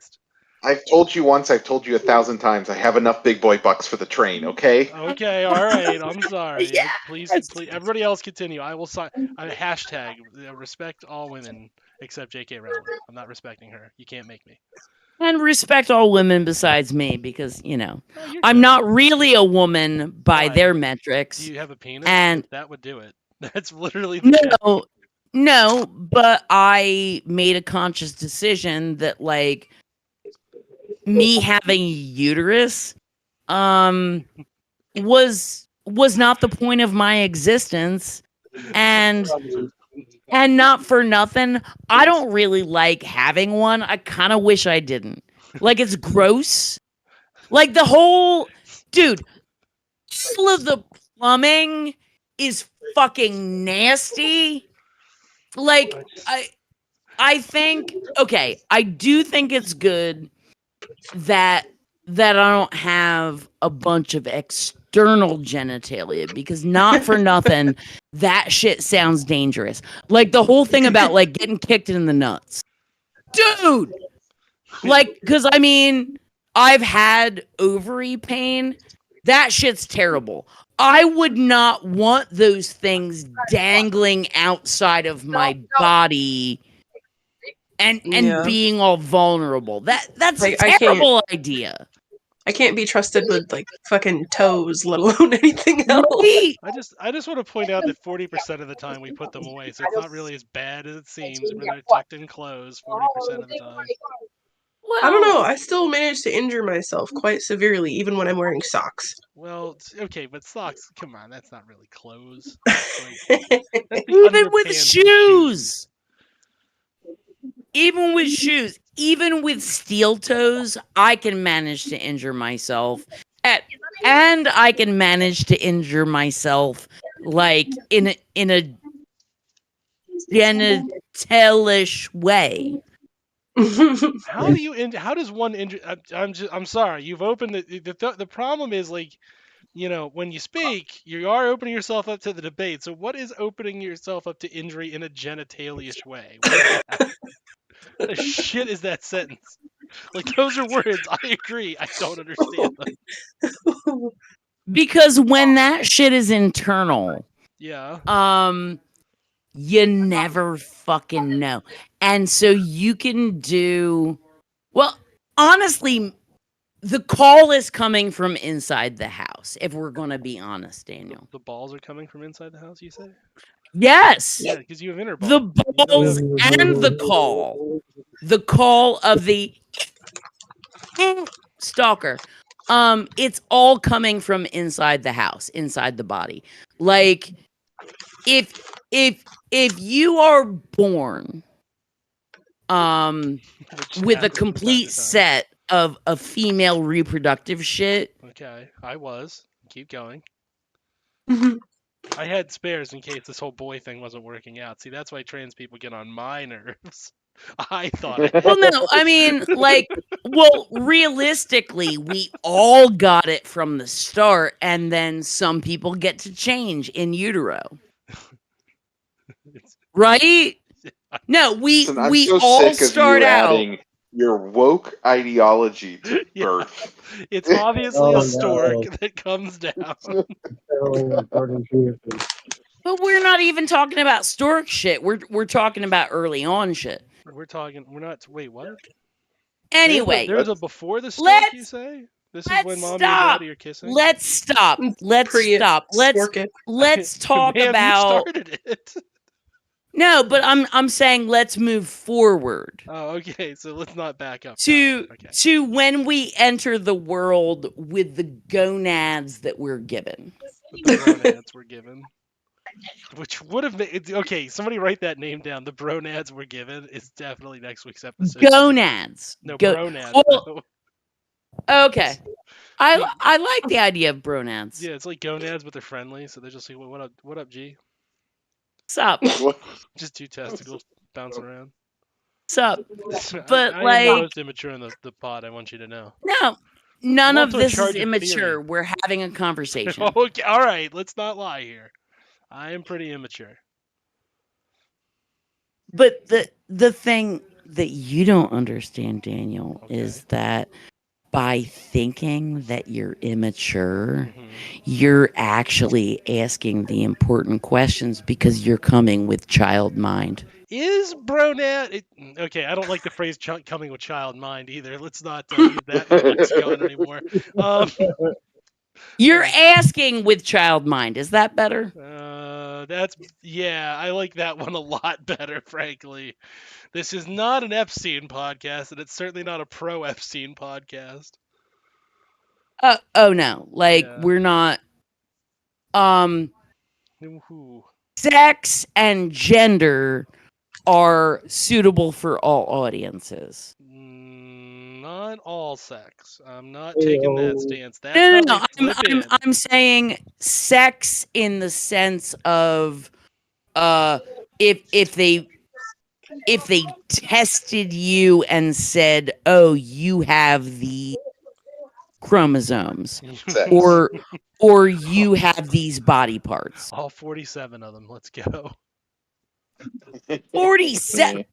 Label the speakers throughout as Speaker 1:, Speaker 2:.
Speaker 1: Christ.
Speaker 2: I've told you once, I've told you 1,000 times, I have enough big boy bucks for the train, okay?
Speaker 1: Okay, all right. I'm sorry.
Speaker 3: Yes!
Speaker 1: Please, everybody else continue. I will sign. Hashtag respect all women except J.K. Rowling. I'm not respecting her. You can't make me.
Speaker 3: And respect all women besides me, because,
Speaker 1: Oh,
Speaker 3: I'm
Speaker 1: good.
Speaker 3: not really a woman by
Speaker 1: Why?
Speaker 3: their metrics.
Speaker 1: Do you have a penis?
Speaker 3: And
Speaker 1: That would do it. That's literally the
Speaker 3: no, but I made a conscious decision that, like, me having a uterus was not the point of my existence, and not for nothing, I don't really like having one. I kind of wish I didn't. Like, it's gross. Like, the whole dude, all of the plumbing is fucking nasty. Like, I think, okay, I do think it's good that I don't have a bunch of external genitalia, because not for nothing, that shit sounds dangerous. Like, the whole thing about, like, getting kicked in the nuts. Dude! Like, because, I mean, I've had ovary pain. That shit's terrible. I would not want those things dangling outside of my body and being all vulnerable. That's
Speaker 4: Like,
Speaker 3: a terrible idea.
Speaker 4: I can't be trusted with, like, fucking toes, let alone anything else.
Speaker 3: Right?
Speaker 1: I just want to point out that 40% of the time we put them away, so it's not really as bad as it seems when they're tucked in clothes 40% of the time.
Speaker 4: I don't know. I still manage to injure myself quite severely, even when I'm wearing socks.
Speaker 1: Well, okay, but socks, come on, that's not really clothes.
Speaker 3: Even with shoes. Even with shoes. Even with steel toes, I can manage to injure myself. And I can manage to injure myself, like, in a genitalish way.
Speaker 1: How does one injure? I'm sorry. You've opened the problem is, like, when you speak, you are opening yourself up to the debate. So what is opening yourself up to injury in a genitalish way? What the shit is that sentence? Like, those are words. I agree. I don't understand them.
Speaker 3: Because when that shit is internal, you never fucking know. And so you can do, well, honestly, the call is coming from inside the house, if we're going to be honest, Daniel.
Speaker 1: The balls are coming from inside the house, you say?
Speaker 3: Yes.
Speaker 1: Yeah, because you have interball.
Speaker 3: The balls and the call. The call of the stalker. It's all coming from inside the house, inside the body. Like, if you are born with a complete set of female reproductive shit.
Speaker 1: Okay, I was. Keep going. I had spares in case this whole boy thing wasn't working out. See, that's why trans people get on my nerves. I thought.
Speaker 3: Well, no, I mean, like, well, realistically, we all got it from the start, and then some people get to change in utero. Right? No, we
Speaker 2: so
Speaker 3: all start out.
Speaker 2: Your woke ideology to birth.
Speaker 1: It's obviously a stork that comes down.
Speaker 3: But we're not even talking about stork shit. We're talking about early on shit.
Speaker 1: We're not. Wait, what?
Speaker 3: Anyway,
Speaker 1: there's a before the stork. You say this is when mommy and daddy are kissing.
Speaker 3: Let's stop. Let's stop. Let's talk about.
Speaker 1: You started it.
Speaker 3: No, but I'm saying let's move forward.
Speaker 1: Oh, okay. So let's not back up.
Speaker 3: To when we enter the world with the gonads that we're given.
Speaker 1: The bronads were given. Which would have made okay. Somebody write that name down. The bronads were given is definitely next week's episode.
Speaker 3: Gonads.
Speaker 1: No, bronads.
Speaker 3: Well, okay. I like the idea of bronads.
Speaker 1: Yeah, it's like gonads, but they're friendly. So they're just like, what up, G?
Speaker 3: Sup?
Speaker 1: Just two testicles bouncing around.
Speaker 3: Sup? But
Speaker 1: I
Speaker 3: like,
Speaker 1: am the most immature in the pod. I want you to know.
Speaker 3: No, none of this is immature. We're having a conversation.
Speaker 1: Okay, all right. Let's not lie here. I am pretty immature.
Speaker 3: But the thing that you don't understand, Daniel,
Speaker 1: Okay.
Speaker 3: is that by thinking that you're immature,
Speaker 1: Mhm.
Speaker 3: you're actually asking the important questions because you're coming with child mind.
Speaker 1: Is Bronat okay? I don't like the phrase "coming with child mind" either. Let's not use that in the lexicon anymore. Um,
Speaker 3: You're asking with child mind. Is that better?
Speaker 1: that's yeah. I like that one a lot better, frankly. This is not an Epstein podcast, and it's certainly not a pro Epstein podcast.
Speaker 3: Oh no. Like
Speaker 1: Yeah.
Speaker 3: we're not um
Speaker 1: Ooh.
Speaker 3: sex and gender are suitable for all audiences.
Speaker 1: Not all sex. I'm not taking that stance. That's
Speaker 3: No,
Speaker 1: how
Speaker 3: no,
Speaker 1: they
Speaker 3: no.
Speaker 1: slip in.
Speaker 3: I'm saying sex in the sense of uh if they tested you and said, "Oh, you have the chromosomes,"
Speaker 2: Sex.
Speaker 3: or you have these body parts.
Speaker 1: All 47 of them. Let's go.
Speaker 3: 47.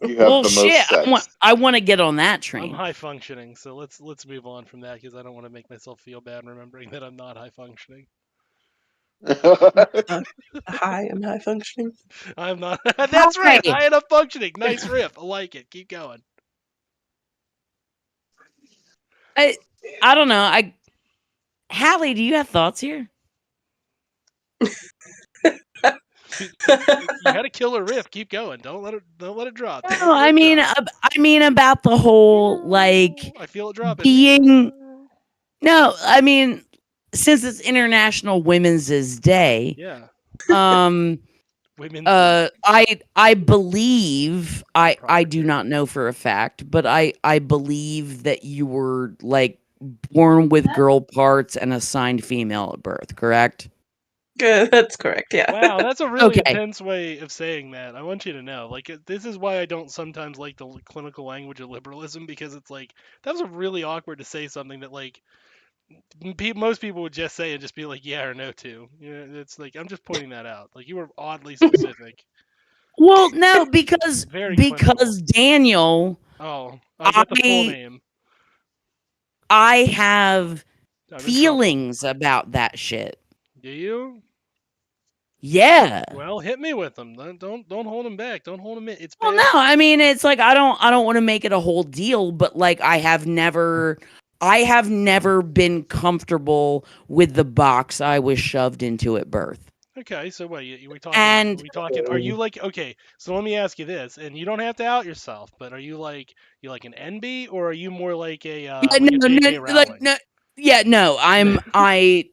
Speaker 2: You have
Speaker 3: Well,
Speaker 2: the
Speaker 3: shit.
Speaker 2: most sex.
Speaker 3: I want to get on that
Speaker 1: I'm
Speaker 3: train.
Speaker 1: high functioning, so let's move on from that because I don't want to make myself feel bad remembering that I'm not high functioning.
Speaker 4: High and high functioning.
Speaker 1: I'm not. That's right.
Speaker 3: Hi.
Speaker 1: High enough functioning. Nice riff. I like it. Keep going.
Speaker 3: I don't know. Hallie, do you have thoughts here?
Speaker 1: You had a killer riff. Keep going. Don't let it drop. Don't let
Speaker 3: No,
Speaker 1: the
Speaker 3: I
Speaker 1: riff
Speaker 3: mean,
Speaker 1: drop.
Speaker 3: I mean about the whole like
Speaker 1: I feel it dropping.
Speaker 3: being. No, I mean, since it's International Women's Day,
Speaker 1: Yeah.
Speaker 3: um,
Speaker 1: Women's.
Speaker 3: I believe I
Speaker 1: Proper
Speaker 3: do
Speaker 1: care.
Speaker 3: not know for a fact, but I believe that you were like born with girl parts and assigned female at birth, correct?
Speaker 4: Good, that's correct. Yeah.
Speaker 1: Wow, that's a really
Speaker 3: Okay.
Speaker 1: intense way of saying that. I want you to know. Like, this is why I don't sometimes like the clinical language of liberalism because it's like that was really awkward to say something that like most people would just say and just be like yeah or no to. It's like I'm just pointing that out. Like you were oddly specific.
Speaker 3: Well, no, because
Speaker 1: Very clinical.
Speaker 3: Daniel,
Speaker 1: Oh, I get the full name.
Speaker 3: I have
Speaker 1: I'm in trouble.
Speaker 3: feelings about that shit.
Speaker 1: Do you?
Speaker 3: Yeah.
Speaker 1: Well, hit me with them. Don't hold them back. Don't hold them in. It's
Speaker 3: Well,
Speaker 1: bad.
Speaker 3: no, I mean it's like I don't want to make it a whole deal, but like I have never been comfortable with the box I was shoved into at birth.
Speaker 1: Okay, so what? We talking?
Speaker 3: And
Speaker 1: we talking? Are you like okay? So let me ask you this, and you don't have to out yourself, but are you like an NB or are you more like a like a J.K. Rowling?
Speaker 3: I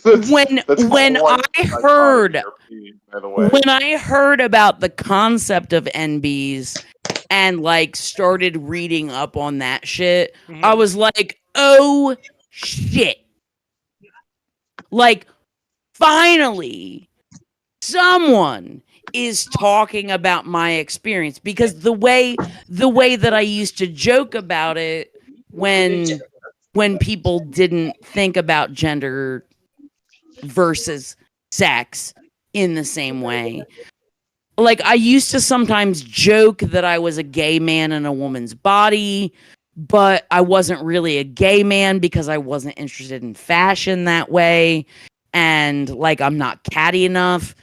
Speaker 2: That's
Speaker 3: when
Speaker 2: quite
Speaker 3: I heard
Speaker 2: dichotomy, by the way.
Speaker 3: when I heard about the concept of NBs and like started reading up on that shit,
Speaker 1: Mhm.
Speaker 3: I was like, "Oh shit." Like finally someone is talking about my experience because the way that I used to joke about it when people didn't think about gender versus sex in the same way. Like I used to sometimes joke that I was a gay man in a woman's body, but I wasn't really a gay man because I wasn't interested in fashion that way. And like I'm not catty enough.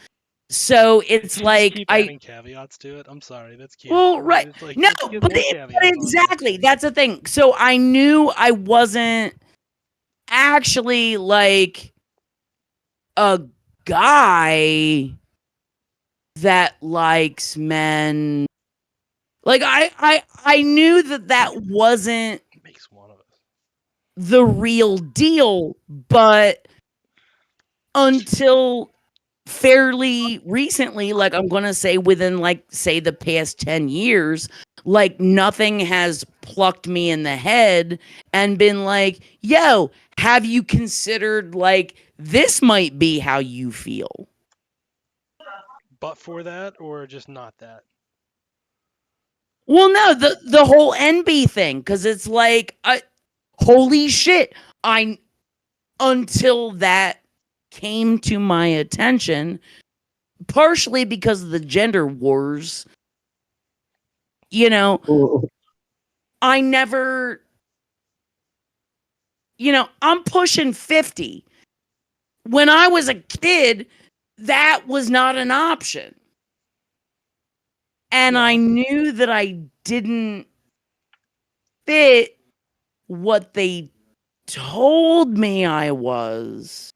Speaker 3: So it's
Speaker 1: You
Speaker 3: like
Speaker 1: just keep adding caveats to it. I'm sorry, that's cute.
Speaker 3: well, right.
Speaker 1: It's like,
Speaker 3: No,
Speaker 1: let's get
Speaker 3: but,
Speaker 1: more caveats on
Speaker 3: exactly. That's the thing. So I knew I wasn't actually like a guy that likes men. Like I knew that wasn't
Speaker 1: it. Makes one of us.
Speaker 3: the real deal, but until fairly recently, like I'm going to say within like say the past 10 years, like nothing has plucked me in the head and been like, "Yo, have you considered like this might be how you feel?"
Speaker 1: But for that, or just not that.
Speaker 3: Well, no, the whole NB thing, because it's like, holy shit! Until that came to my attention, partially because of the gender wars, you know, I never, I'm pushing 50. When I was a kid, that was not an option. And I knew that I didn't fit what they told me I was,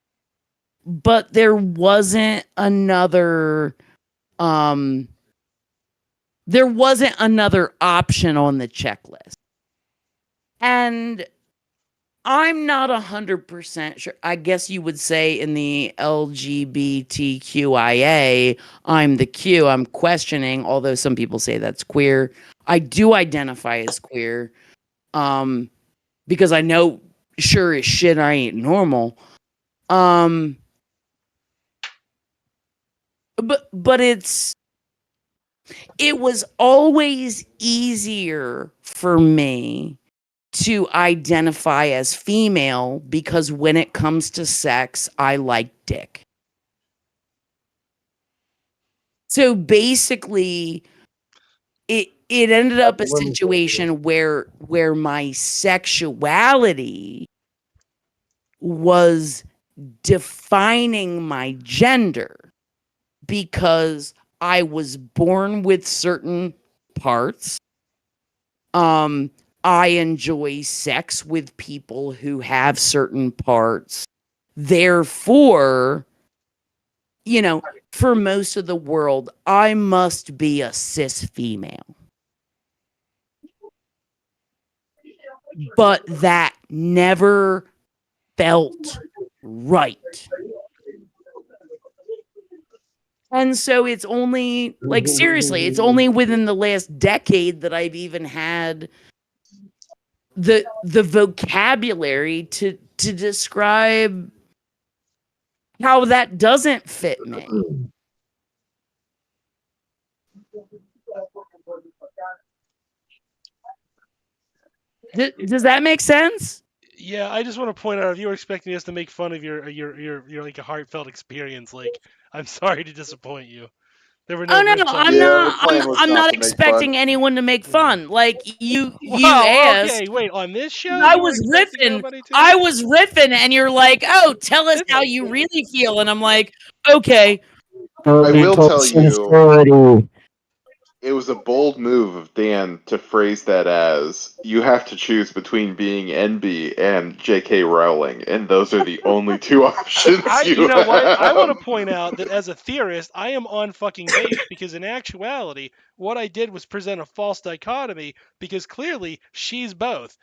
Speaker 3: but there wasn't another option on the checklist. And I'm not 100% sure. I guess you would say in the LGBTQIA, I'm the Q. I'm questioning, although some people say that's queer. I do identify as queer, because I know sure as shit I ain't normal. But it was always easier for me to identify as female because when it comes to sex, I like dick. So basically, it ended up a situation where my sexuality was defining my gender because I was born with certain parts. I enjoy sex with people who have certain parts. Therefore, for most of the world, I must be a cis female. But that never felt right. And so it's only, like, seriously, it's only within the last decade that I've even had the vocabulary to describe how that doesn't fit me. Does that make sense?
Speaker 1: Yeah, I just want to point out, if you were expecting us to make fun of your like a heartfelt experience, like, I'm sorry to disappoint you. There were no.
Speaker 3: Oh no,
Speaker 1: riffs on
Speaker 3: I'm
Speaker 1: it.
Speaker 2: the plan
Speaker 3: not.
Speaker 2: was
Speaker 3: I'm
Speaker 2: not
Speaker 3: not
Speaker 2: to make
Speaker 3: expecting
Speaker 2: fun.
Speaker 3: anyone to make fun. Like you
Speaker 1: Wow.
Speaker 3: asked.
Speaker 1: Okay. Wait. On this show,
Speaker 3: I
Speaker 1: you were
Speaker 3: was
Speaker 1: expecting
Speaker 3: riffing.
Speaker 1: nobody to.
Speaker 3: I was riffing, and you're like, "Oh, tell us how you really feel," and I'm like, "Okay."
Speaker 2: I will tell you, it was a bold move of Dan to phrase that as, you have to choose between being NB and J.K. Rowling, and those are the only two options
Speaker 1: You know what? I want to
Speaker 2: have.
Speaker 1: point out that as a theorist, I am on fucking base, because in actuality, what I did was present a false dichotomy, because clearly she's both.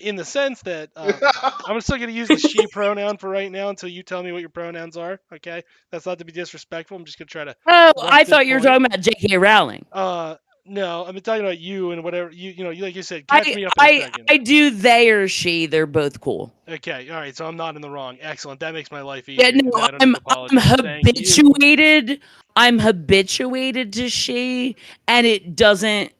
Speaker 1: In the sense that I'm still going to use the she pronoun for right now until you tell me what your pronouns are. Okay, that's not to be disrespectful. I'm just going to try to.
Speaker 3: Oh,
Speaker 1: rough
Speaker 3: I
Speaker 1: this
Speaker 3: thought you were
Speaker 1: point.
Speaker 3: talking about J.K. Rowling.
Speaker 1: No, I'm talking about you and whatever you know. Like you said, catch me up in a second.
Speaker 3: I do they or she. They're both cool.
Speaker 1: Okay, all right. So I'm not in the wrong. Excellent. That makes my life easier.
Speaker 3: Yeah, no,
Speaker 1: I don't have to apologize. Thank you.
Speaker 3: habituated. I'm habituated to she, and it doesn't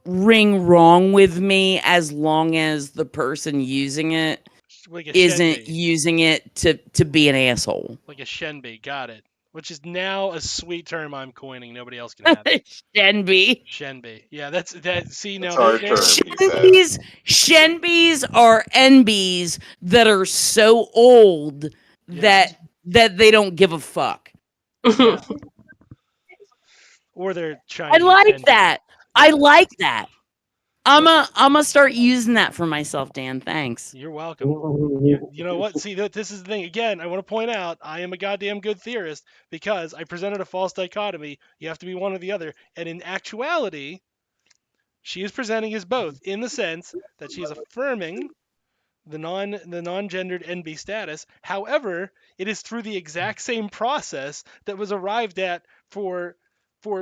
Speaker 3: ring wrong with me as long as the person using it
Speaker 1: Like a
Speaker 3: isn't
Speaker 1: shenbei.
Speaker 3: using it to be an asshole.
Speaker 1: Like a shenbei. Got it. Which is now a sweet term I'm coining. Nobody else can have it.
Speaker 3: Shenbei.
Speaker 1: Shenbei. Yeah, that's that. See now,
Speaker 2: That's our
Speaker 1: there.
Speaker 2: term, he says.
Speaker 3: Shenbeis are NBs that are so old that they don't give a fuck.
Speaker 1: Yeah. Or they're Chinese.
Speaker 3: I like
Speaker 1: NB.
Speaker 3: that.
Speaker 1: Yeah.
Speaker 3: I like that. I'm gonna start using that for myself, Dan. Thanks.
Speaker 1: You're welcome. You know what? See, this is the thing. Again, I want to point out, I am a goddamn good theorist because I presented a false dichotomy. You have to be one or the other. And in actuality, she is presenting as both, in the sense that she is affirming the non-gendered NB status. However, it is through the exact same process that was arrived at for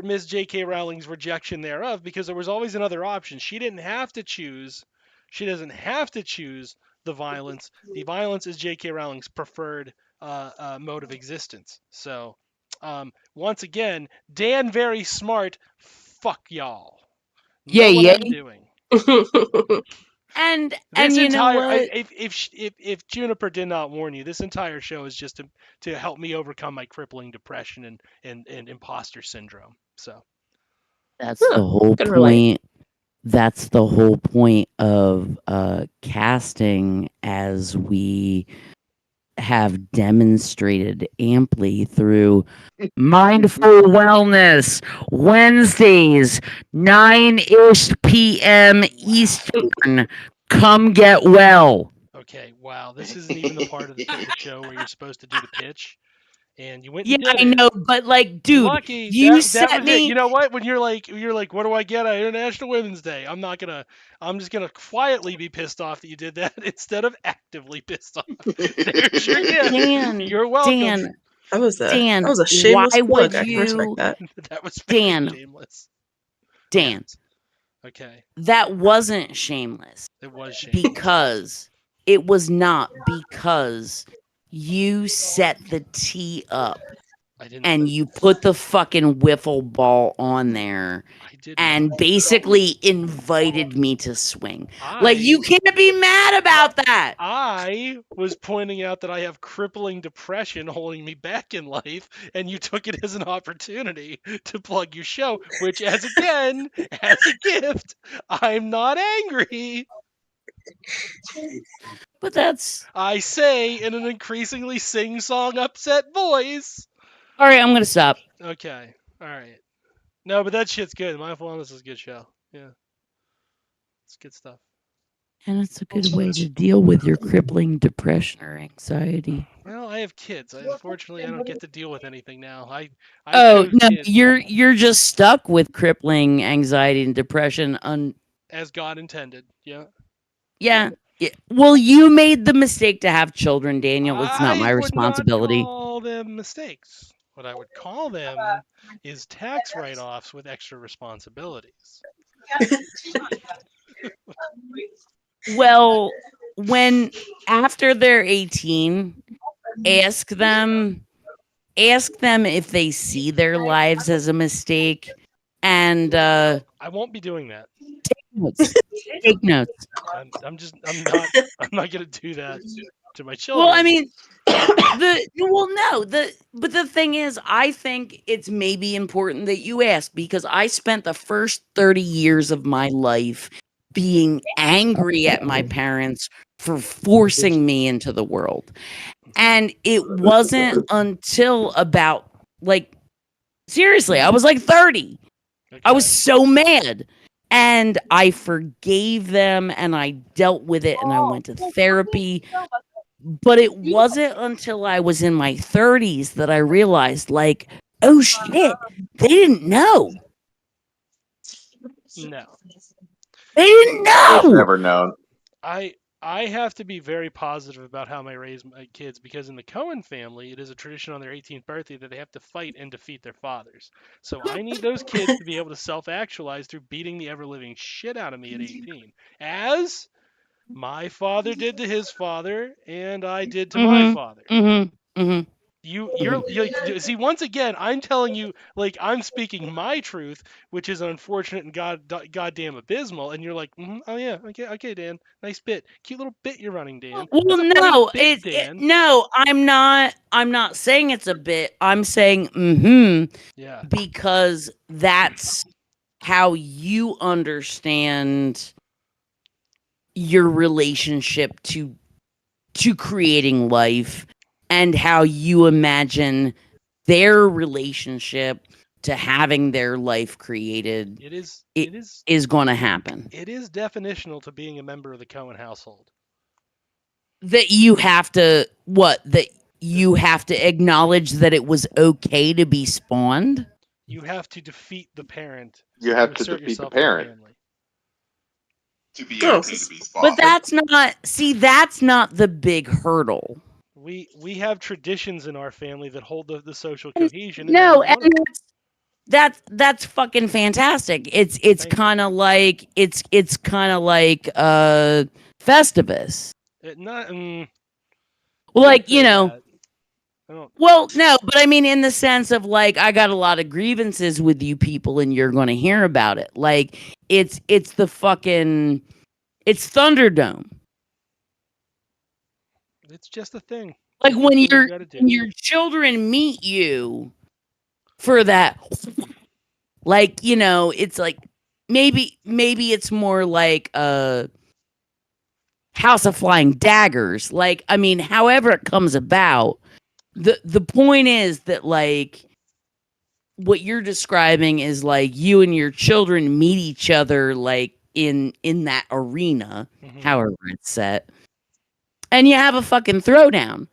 Speaker 1: Ms. J.K. Rowling's rejection thereof, because there was always another option. She didn't have to choose. She doesn't have to choose the violence. The violence is J.K. Rowling's preferred mode of existence. So, once again, Dan, very smart. Fuck y'all. Know what I'm doing. This
Speaker 3: you know
Speaker 1: entire
Speaker 3: what?
Speaker 1: if Juniper did not warn you, this entire show is just to help me overcome my crippling depression and imposter syndrome. So
Speaker 3: That's the whole
Speaker 4: Can relate.
Speaker 3: point. That's the whole point of casting, as we have demonstrated amply through Mindful Wellness Wednesdays, 9-ish p.m. Eastern. Come get well.
Speaker 1: okay, wow, this isn't even the part of the show where you're supposed to do the pitch, and you went
Speaker 3: Yeah,
Speaker 1: and did
Speaker 3: I
Speaker 1: it.
Speaker 3: know, but like, dude,
Speaker 1: Lucky
Speaker 3: you
Speaker 1: that
Speaker 3: set
Speaker 1: was it.
Speaker 3: me.
Speaker 1: You know what? When you're like, what do I get on International Women's Day? I'm just gonna quietly be pissed off that you did that instead of actively pissed off. There's your gift. You're welcome.
Speaker 3: Dan,
Speaker 4: That was
Speaker 3: Dan,
Speaker 4: a
Speaker 3: why
Speaker 4: shameless
Speaker 3: would
Speaker 4: plug. I can respect
Speaker 3: you,
Speaker 4: that.
Speaker 1: That was very
Speaker 3: Dan,
Speaker 1: shameless.
Speaker 3: Dan?
Speaker 1: Yes. Okay.
Speaker 3: That wasn't shameless
Speaker 1: It was shameless.
Speaker 3: because it was not, because you set the tee up
Speaker 1: I didn't.
Speaker 3: and you put the fucking wiffle ball on there
Speaker 1: I did
Speaker 3: and
Speaker 1: not.
Speaker 3: basically invited me to swing. Like, you can't be mad about that.
Speaker 1: I was pointing out that I have crippling depression holding me back in life, and you took it as an opportunity to plug your show, which, as a gift, I'm not angry.
Speaker 3: But that's
Speaker 1: I say in an increasingly sing-song, upset voice.
Speaker 3: all right. I'm going to stop.
Speaker 1: Okay, all right. No, but that shit's good. Mindful Wellness is a good show. Yeah, it's good stuff.
Speaker 3: And it's a good way to deal with your crippling depression or anxiety.
Speaker 1: Well, I have kids. Unfortunately, I don't get to deal with anything now. I
Speaker 3: Oh,
Speaker 1: chose
Speaker 3: no,
Speaker 1: kids
Speaker 3: you're just stuck with crippling anxiety and depression
Speaker 1: as God intended. Yeah.
Speaker 3: yeah. Well, you made the mistake to have children, Daniel. It's not my
Speaker 1: I would not
Speaker 3: responsibility.
Speaker 1: call them mistakes. What I would call them is tax write-offs with extra responsibilities.
Speaker 3: Well, when after they're 18, ask them if they see their lives as a mistake, and
Speaker 1: I won't be doing that.
Speaker 3: notes. Take notes.
Speaker 1: I'm not gonna do that to my children.
Speaker 3: Well, I mean, but the thing is, I think it's maybe important that you ask, because I spent the first 30 years of my life being angry at my parents for forcing me into the world. And it wasn't until about, like, seriously, I was like 30. I was so mad. And I forgave them and I dealt with it and I went to therapy. But it wasn't until I was in my 30s that I realized, like, oh shit, they didn't know.
Speaker 1: No.
Speaker 3: They didn't
Speaker 2: I've
Speaker 3: know.
Speaker 2: never known.
Speaker 1: I have to be very positive about how I raise my kids, because in the Cohen family, it is a tradition on their 18th birthday that they have to fight and defeat their fathers. So I need those kids to be able to self-actualize through beating the ever-living shit out of me at 18, as my father did to his father, and I did to my father. You're see, once again, I'm telling you, like, I'm speaking my truth, which is unfortunate and goddamn abysmal, and you're like, oh yeah, okay, Dan, nice bit, cute little bit you're running, Dan.
Speaker 3: Well,
Speaker 1: That's a funny
Speaker 3: no,
Speaker 1: bit, Dan.
Speaker 3: no, I'm not saying it's a bit. I'm saying
Speaker 1: Yeah.
Speaker 3: because that's how you understand your relationship to creating life, and how you imagine their relationship to having their life created
Speaker 1: It
Speaker 3: is going to happen.
Speaker 1: It is definitional to being a member of the Cohen household.
Speaker 3: That you have to acknowledge that it was okay to be spawned.
Speaker 1: You have to defeat the parent.
Speaker 2: You have to defeat the parent to be okay to be spawned.
Speaker 3: But that's not the big hurdle.
Speaker 1: We have traditions in our family that hold the social cohesion.
Speaker 3: No, and that's fucking fantastic. It's kind of like Festivus. Well, like, you know. Well, no, but I mean, in the sense of, like, I got a lot of grievances with you people, and you're going to hear about it. Like, it's the fucking, It's Thunderdome.
Speaker 1: It's just a thing.
Speaker 3: Like when
Speaker 1: you
Speaker 3: your children meet you for that, like, you know, it's like maybe it's more like House of Flying Daggers. Like, I mean, however it comes about, the point is that, like, what you're describing is like you and your children meet each other like in that arena, however it's set, and you have a fucking throwdown.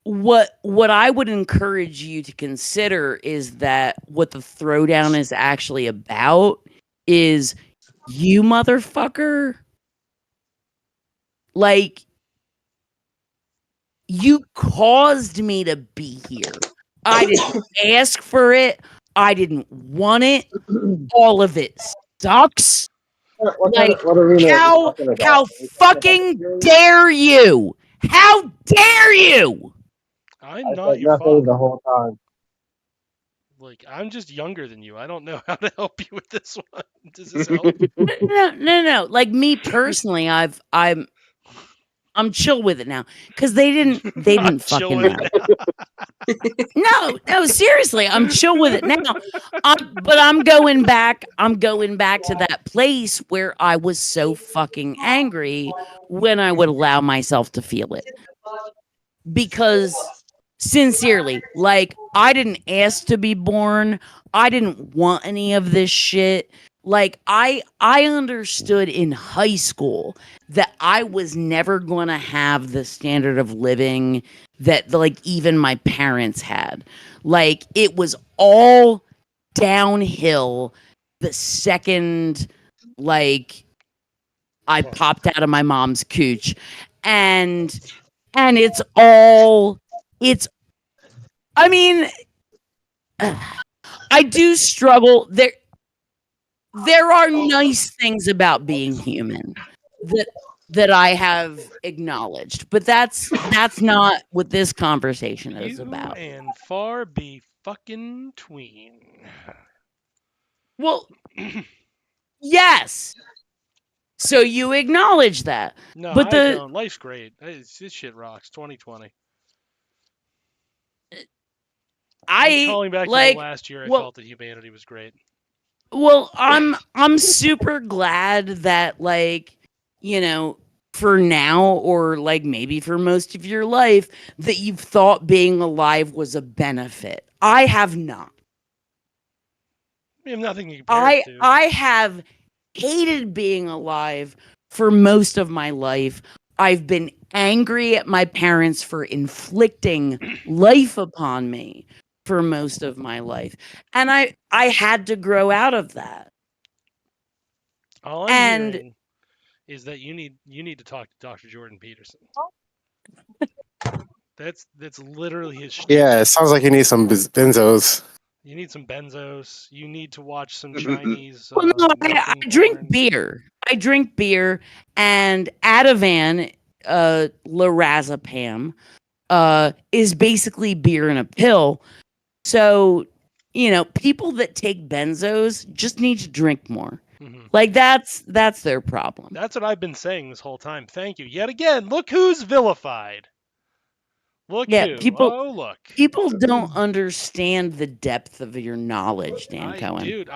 Speaker 3: What I would encourage you to consider is that what the throwdown is actually about is, you motherfucker, like, you caused me to be here. I didn't ask for it. I didn't want it. All of it sucks. Like, how fucking dare you? How dare you?
Speaker 1: I'm not your father the whole time. Like, I'm just younger than you. I don't know how to help you with this one. Does this help?
Speaker 3: No. Like, me personally, I'm chill with it now because they didn't fucking know. No, seriously, I'm chill with it now. But I'm going back to that place where I was so fucking angry when I would allow myself to feel it. Because sincerely, like, I didn't ask to be born. I didn't want any of this shit. Like, I understood in high school that I was never going to have the standard of living that, like, even my parents had. Like, it was all downhill the second, like, I popped out of my mom's cooch. And it's I mean, I do struggle. There are nice things about being human that I have acknowledged, but that's not what this conversation is about.
Speaker 1: And far be fucking tween.
Speaker 3: Well, yes. So you acknowledge that.
Speaker 1: No,
Speaker 3: but
Speaker 1: I don't. Life's great. This shit rocks. 2020. I'm calling back to the last year I felt that humanity was great.
Speaker 3: Well, I'm super glad that, like, you know, for now, or like maybe for most of your life, that you've thought being alive was a benefit. I have not.
Speaker 1: We have nothing to compare it to.
Speaker 3: I have hated being alive for most of my life. I've been angry at my parents for inflicting life upon me for most of my life. And I had to grow out of that.
Speaker 1: All I'm hearing is that you need to talk to Dr. Jordan Peterson. That's literally his shtick.
Speaker 5: Yeah, it sounds like you need some benzos.
Speaker 1: You need some benzos. You need to watch some Chinese.
Speaker 3: Well, no, I drink beer. I drink beer, and Ativan, lorazepam, is basically beer in a pill. So, you know, people that take benzos just need to drink more. Like, that's their problem.
Speaker 1: That's what I've been saying this whole time. Thank you. Yet again, look who's vilified. Look who.
Speaker 3: People don't understand the depth of your knowledge, Dan Cohen.
Speaker 1: Dude,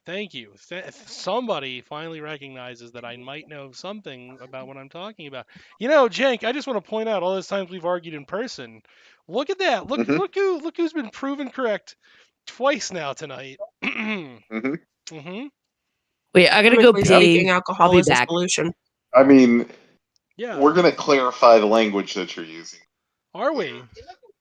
Speaker 1: thank you. Somebody finally recognizes that I might know something about what I'm talking about. You know, Jank, I just want to point out all those times we've argued in person. Look at that. Look who's been proven correct twice now tonight.
Speaker 3: Wait, I gotta go pee.
Speaker 4: Alcohol
Speaker 3: I'll be
Speaker 4: is
Speaker 3: back.
Speaker 4: a solution.
Speaker 2: I mean,
Speaker 1: yeah,
Speaker 2: we're gonna clarify the language that you're using.
Speaker 1: Are we?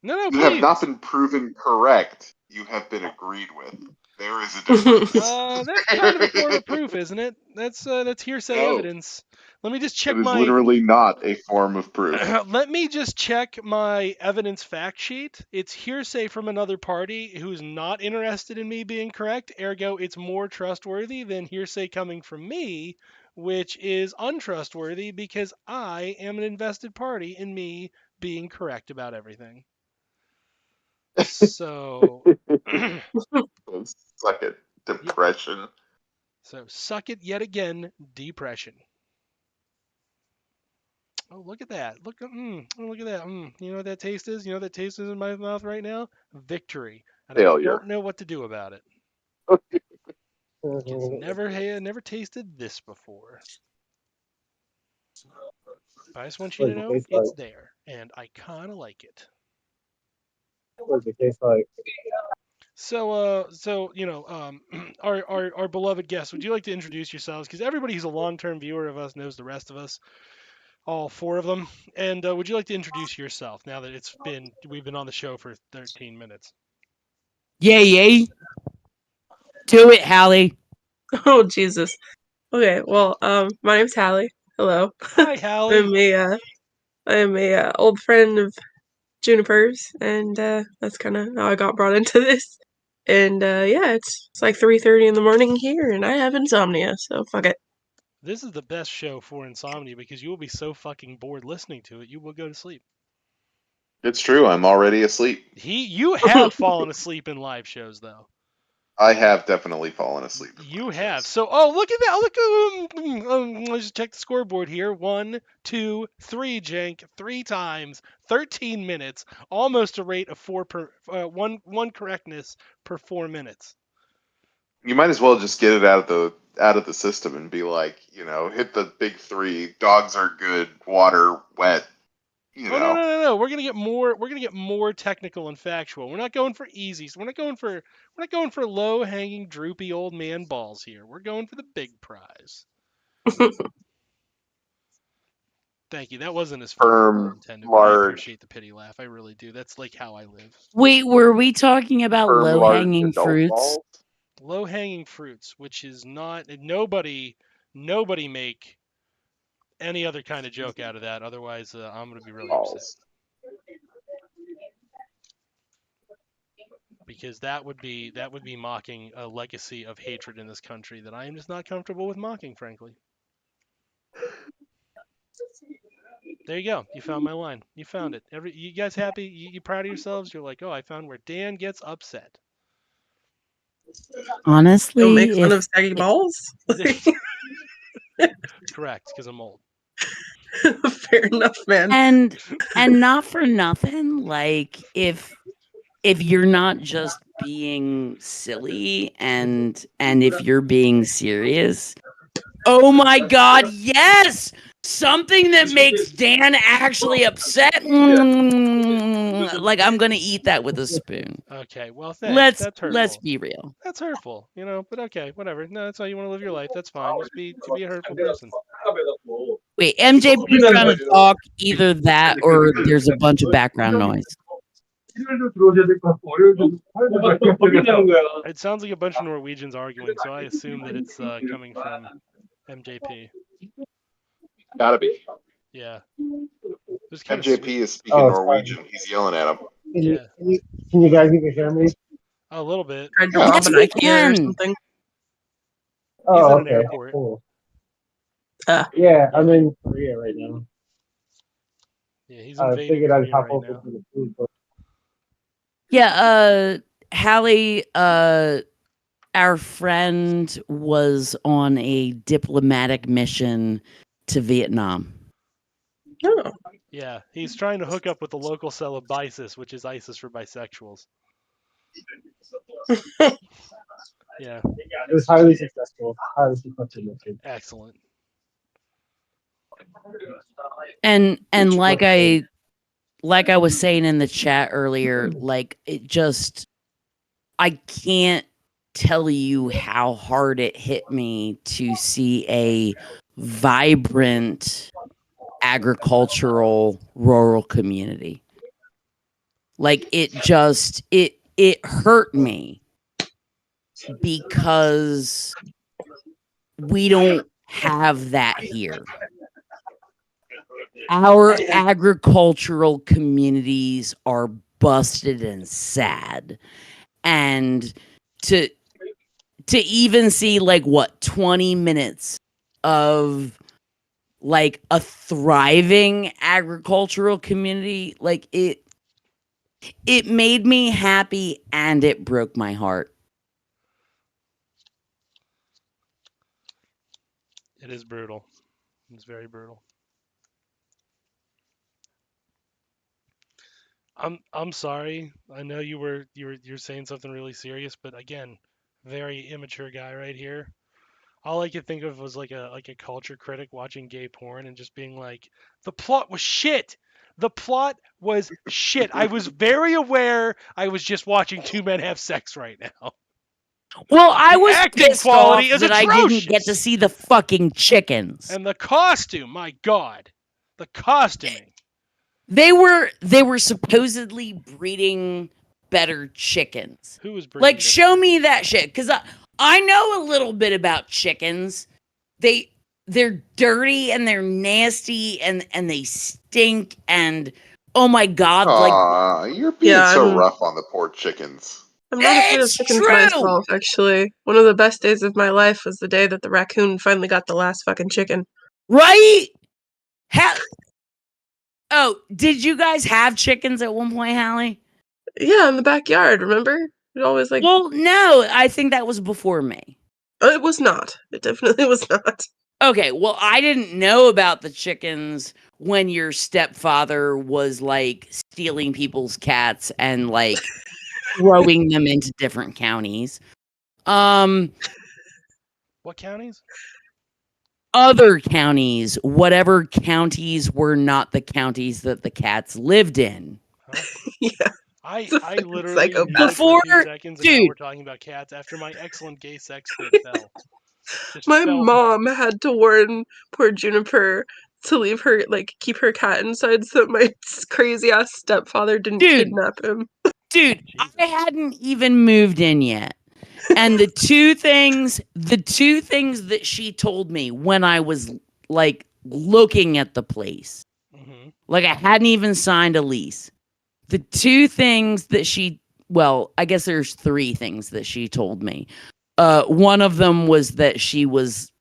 Speaker 1: No,
Speaker 2: you
Speaker 1: please.
Speaker 2: have not been proven correct. You have been agreed with. There is a difference.
Speaker 1: That's kind of a form of proof, isn't it? That's hearsay evidence. Let me just check
Speaker 2: It is literally not a form of proof.
Speaker 1: Let me just check my evidence fact sheet. It's hearsay from another party who's not interested in me being correct. Ergo, it's more trustworthy than hearsay coming from me, which is untrustworthy because I am an invested party in me being correct about everything. So
Speaker 2: Suck it. Depression.
Speaker 1: So suck it yet again, depression. Oh, look at that. Look, look at that. You know what that taste is? You know what that taste is in my mouth right now? Victory. And I
Speaker 2: Failure.
Speaker 1: don't know what to do about it. Because never tasted this before. I just want you to know it's there, and I kind of like it.
Speaker 5: What does it taste like?
Speaker 1: So our beloved guests, would you like to introduce yourselves? Because everybody who's a long-term viewer of us knows the rest of us, all four of them. And would you like to introduce yourself now that we've been on the show for 13 minutes?
Speaker 3: Yay. Do it, Hallie.
Speaker 4: Oh Jesus. Okay, well, my name's Hallie. Hello.
Speaker 1: Hi, Hallie.
Speaker 4: I am a old friend of Juniper's, and that's kind of how I got brought into this. And yeah, it's like 3:30 in the morning here, and I have insomnia, so fuck it.
Speaker 1: This is the best show for insomnia because you will be so fucking bored listening to it, you will go to sleep.
Speaker 2: It's true. I'm already asleep.
Speaker 1: You have fallen asleep in live shows though.
Speaker 2: I have definitely fallen asleep.
Speaker 1: You have. So, oh, look at that. Look, let's just check the scoreboard here. 1, 2, 3, Jank. 3 times. 13 minutes. Almost a rate of 4 per one correctness per 4 minutes.
Speaker 2: You might as well just get it out of the system and be like, hit the big 3. Dogs are good. Water, wet.
Speaker 1: Oh no. We're gonna get more technical and factual. We're not going for easy. So we're not going for low hanging droopy old man balls here. We're going for the big prize. Thank you. That wasn't as
Speaker 2: Firm,
Speaker 1: intended. But I
Speaker 2: large.
Speaker 1: appreciate the pity laugh. I really do. That's like how I live.
Speaker 3: Wait, were we talking about
Speaker 2: Firm, large
Speaker 3: low-hanging
Speaker 2: adult
Speaker 3: fruits?
Speaker 2: balls?
Speaker 1: Low hanging fruits, which is not nobody make any other kind of joke out of that. Otherwise, I'm gonna be really upset. Because that would be mocking a legacy of hatred in this country that I am just not comfortable with mocking, frankly. There you go. You found my line. You found it. You guys happy? You proud of yourselves? You're like, oh, I found where Dan gets upset.
Speaker 3: Honestly,
Speaker 4: Don't make fun of saggy balls.
Speaker 1: Correct, because I'm old.
Speaker 4: Fair enough, man.
Speaker 3: And not for nothing, like if you're not just being silly and if you're being serious, oh my god, yes! Something that makes Dan actually upset. Like I'm gonna eat that with a spoon.
Speaker 1: Okay, well, thanks. That's hurtful.
Speaker 3: Let's be real.
Speaker 1: That's hurtful, but okay, whatever. No, that's how you want to live your life. That's fine. Just be a hurtful person.
Speaker 3: Wait, MJP's trying to talk. Either that or there's a bunch of background noise.
Speaker 1: It sounds like a bunch of Norwegians arguing, so I assume that it's coming from MJP.
Speaker 2: Gotta be.
Speaker 1: Yeah.
Speaker 2: MJP is speaking Norwegian. He's yelling at him.
Speaker 5: Can you guys even hear me?
Speaker 1: A little bit.
Speaker 4: Tried to rob an IKEA or something.
Speaker 5: Oh,
Speaker 1: He's at an airport.
Speaker 5: Cool. Yeah, I'm in Korea right now.
Speaker 1: Yeah, he's
Speaker 5: I
Speaker 1: invading
Speaker 5: figured I'd
Speaker 1: Korea
Speaker 5: hop
Speaker 1: right
Speaker 5: over
Speaker 1: now.
Speaker 5: for the food. But...
Speaker 3: Yeah, Hallie, our friend was on a diplomatic mission to Vietnam.
Speaker 4: Oh.
Speaker 1: Yeah, he's trying to hook up with the local cell of BISIS, which is ISIS for bisexuals. Yeah.
Speaker 5: It was highly successful. Highly successful mission.
Speaker 1: Excellent.
Speaker 3: And like I was saying in the chat earlier, like I can't tell you how hard it hit me to see a vibrant agricultural rural community. Like it hurt me because we don't have that here. Our agricultural communities are busted and sad. And to even see 20 minutes of like a thriving agricultural community, like it made me happy and it broke my heart.
Speaker 1: It is brutal. It's very brutal. I'm sorry. I know you're saying something really serious, but again, very immature guy right here. All I could think of was like a culture critic watching gay porn and just being like, the plot was shit. The plot was shit. I was very aware I was just watching two men have sex right now.
Speaker 3: Well, I
Speaker 1: The
Speaker 3: was
Speaker 1: acting
Speaker 3: pissed off
Speaker 1: quality is
Speaker 3: that I didn't get to
Speaker 1: atrocious.
Speaker 3: see the fucking chickens.
Speaker 1: And the costume, my god. The costuming.
Speaker 3: They were supposedly breeding better chickens.
Speaker 1: Who was breeding
Speaker 3: Like,
Speaker 1: better
Speaker 3: show me
Speaker 1: chickens?
Speaker 3: that shit, because I know a little bit about chickens. They're dirty and they're nasty and they stink and oh my god, like
Speaker 2: Aw, you're being
Speaker 4: Yeah,
Speaker 2: so rough on the poor chickens.
Speaker 4: I'm not a fan of
Speaker 3: it's
Speaker 4: chickens
Speaker 3: true,
Speaker 4: myself, actually. One of the best days of my life was the day that the raccoon finally got the last fucking chicken.
Speaker 3: right? Oh, did you guys have chickens at one point, Hallie?
Speaker 4: Yeah, in the backyard, remember? It always like
Speaker 3: Well, no, I think that was before me.
Speaker 4: it was not. It definitely was not.
Speaker 3: Okay, well, I didn't know about the chickens when your stepfather was like stealing people's cats and like throwing them into different counties.
Speaker 1: What counties?
Speaker 3: Other counties, whatever counties were not the counties that the cats lived in.
Speaker 1: Huh?
Speaker 4: Yeah.
Speaker 1: I
Speaker 4: fucking
Speaker 1: literally
Speaker 4: psychopath.
Speaker 1: muted for 2
Speaker 3: Before-
Speaker 1: seconds and now
Speaker 3: dude.
Speaker 1: we're talking about cats after my excellent gay sex bit fell. Just
Speaker 4: My
Speaker 1: fell
Speaker 4: mom had to warn poor Juniper to leave her, like, keep her cat inside so that my crazy ass stepfather didn't
Speaker 3: Dude.
Speaker 4: kidnap him.
Speaker 3: Dude,
Speaker 1: Jesus.
Speaker 3: I hadn't even moved in yet. And the two things that she told me when I was like looking at the place,
Speaker 1: Mm-hmm.
Speaker 3: like I hadn't even signed a lease. The two things that well, I guess there's three things that she told me. One of them was that she was